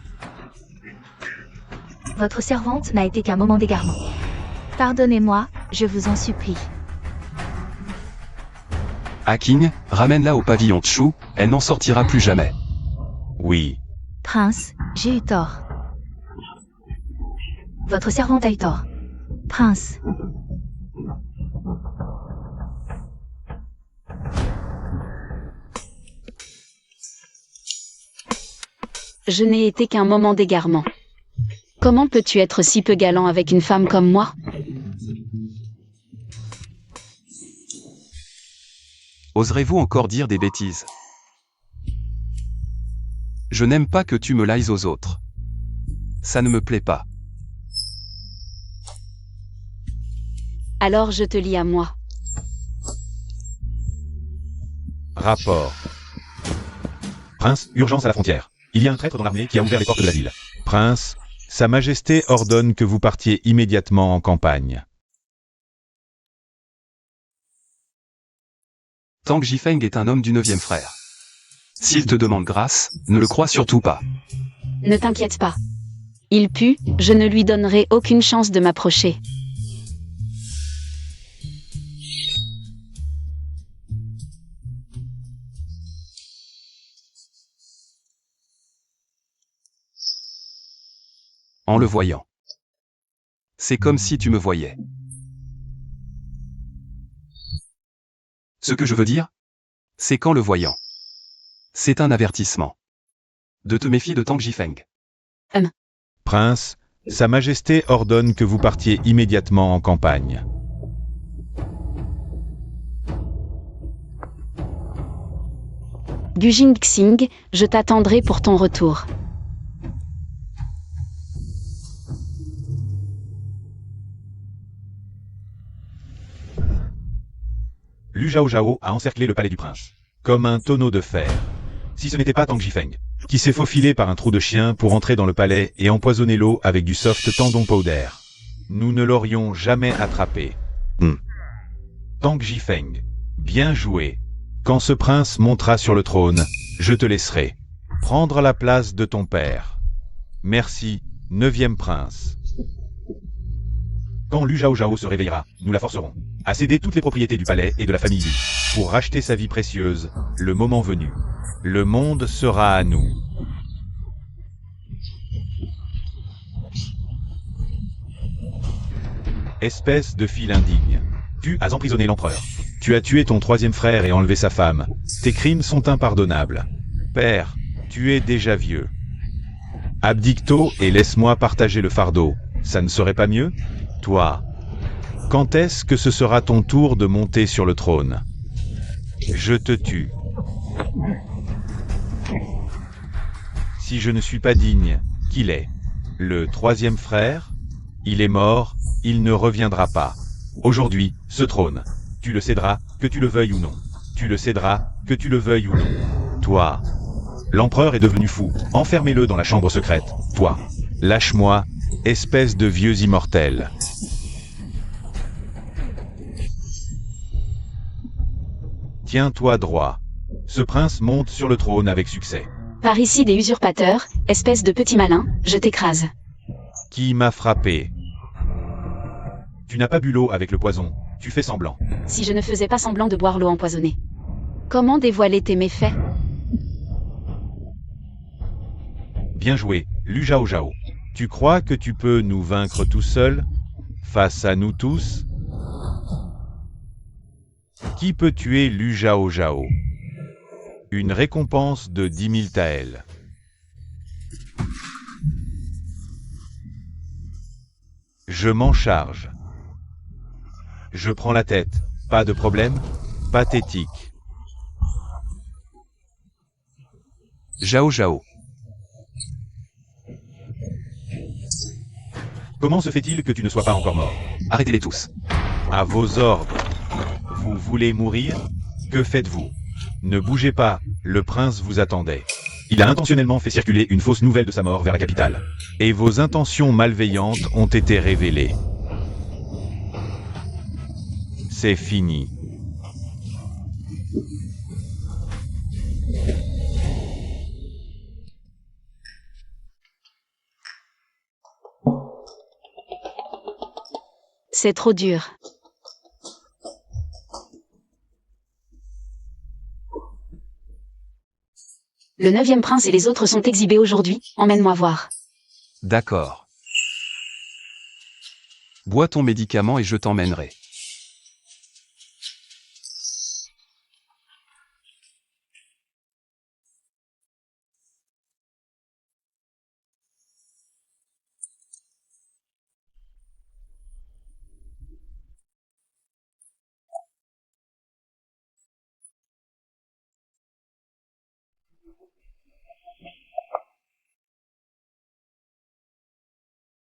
Votre servante n'a été qu'un moment d'égarement. Pardonnez-moi, je vous en supplie. Haking, ramène-la au pavillon Chu, elle n'en sortira plus jamais. Oui. Prince, j'ai eu tort. Votre servante a eu tort. Prince. Je n'ai été qu'un moment d'égarement. Comment peux-tu être si peu galant avec une femme comme moi? Oserez-vous encore dire des bêtises? Je n'aime pas que tu me lies aux autres. Ça ne me plaît pas. Alors je te lie à moi. Rapport. Prince, urgence à la frontière. Il y a un traître dans l'armée qui a ouvert les portes de la ville. Prince, Sa Majesté ordonne que vous partiez immédiatement en campagne. Tang Jifeng est un homme du 9e frère. S'il te demande grâce, ne le crois surtout pas. Ne t'inquiète pas. Il pue, je ne lui donnerai aucune chance de m'approcher. En le voyant. C'est comme si tu me voyais. Ce que je veux dire, c'est qu'en le voyant. C'est un avertissement. De te méfier de Tang Jifeng. Prince, Sa Majesté ordonne que vous partiez immédiatement en campagne. Gujing Xing, je t'attendrai pour ton retour. Lu Zhao Zhao a encerclé le palais du prince. Comme un tonneau de fer, Si ce n'était pas Tang Jifeng. qui s'est faufilé par un trou de chien pour entrer dans le palais et empoisonner l'eau avec du soft tendon powder. Nous ne l'aurions jamais attrapé. Tang Jifeng, bien joué. Quand ce prince montera sur le trône, je te laisserai prendre la place de ton père. Merci, 9e prince. Quand Lu Zhao Zhao se réveillera, nous la forcerons à céder toutes les propriétés du palais et de la famille Lu. Pour racheter sa vie précieuse, le moment venu. Le monde sera à nous. Espèce de fille indigne. Tu as emprisonné l'empereur. Tu as tué ton 3e frère et enlevé sa femme. Tes crimes sont impardonnables. Père, tu es déjà vieux. Abdique-tôt et laisse-moi partager le fardeau. Ça ne serait pas mieux? Toi, quand est-ce que ce sera ton tour de monter sur le trône? Je te tue. Si je ne suis pas digne, qu'il est? Le 3e frère? Il est mort, il ne reviendra pas. Aujourd'hui, ce trône, tu le céderas, que tu le veuilles ou non. Tu le céderas, que tu le veuilles ou non. Toi, L'empereur est devenu fou. Enfermez-le dans la chambre secrète. Toi. lâche-moi, espèce de vieux immortel. Tiens-toi droit. Ce prince monte sur le trône avec succès. Par ici des usurpateurs, espèce de petit malin, je t'écrase. Qui m'a frappé? Tu n'as pas bu l'eau avec le poison, tu fais semblant. Si je ne faisais pas semblant de boire l'eau empoisonnée. Comment dévoiler tes méfaits? Bien joué, Lu Zhao Zhao. Tu crois que tu peux nous vaincre tout seul, face à nous tous? Qui peut tuer Lu Zhao Zhao? Une récompense de 10 000 taels. Je m'en charge. Je prends la tête. Pas de problème? Pathétique. Zhao Zhao. Comment se fait-il que tu ne sois pas encore mort? Arrêtez-les tous. À vos ordres. Vous voulez mourir? Que faites-vous? Ne bougez pas, le prince vous attendait. Il a intentionnellement fait circuler une fausse nouvelle de sa mort vers la capitale. Et vos intentions malveillantes ont été révélées. C'est fini. C'est trop dur. Le 9e prince et les autres sont exhibés aujourd'hui, emmène-moi voir. D'accord. Bois ton médicament et je t'emmènerai.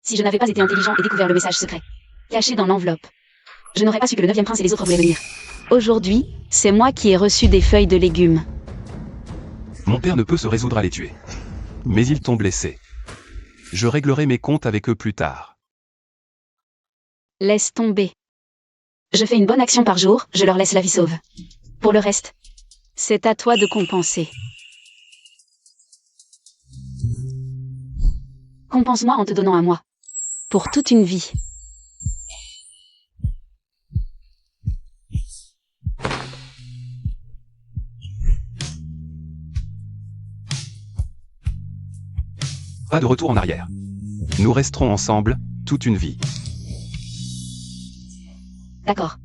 Si je n'avais pas été intelligent et découvert le message secret, caché dans l'enveloppe, je n'aurais pas su que le 9e prince et les autres voulaient venir. Aujourd'hui, c'est moi qui ai reçu des feuilles de légumes. Mon père ne peut se résoudre à les tuer. Mais ils t'ont blessé. Je réglerai mes comptes avec eux plus tard. Laisse tomber. Je fais une bonne action par jour, je leur laisse la vie sauve. Pour le reste, c'est à toi de compenser. Compense-moi en te donnant à moi. Pour toute une vie. Pas de retour en arrière. Nous resterons ensemble, toute une vie. D'accord.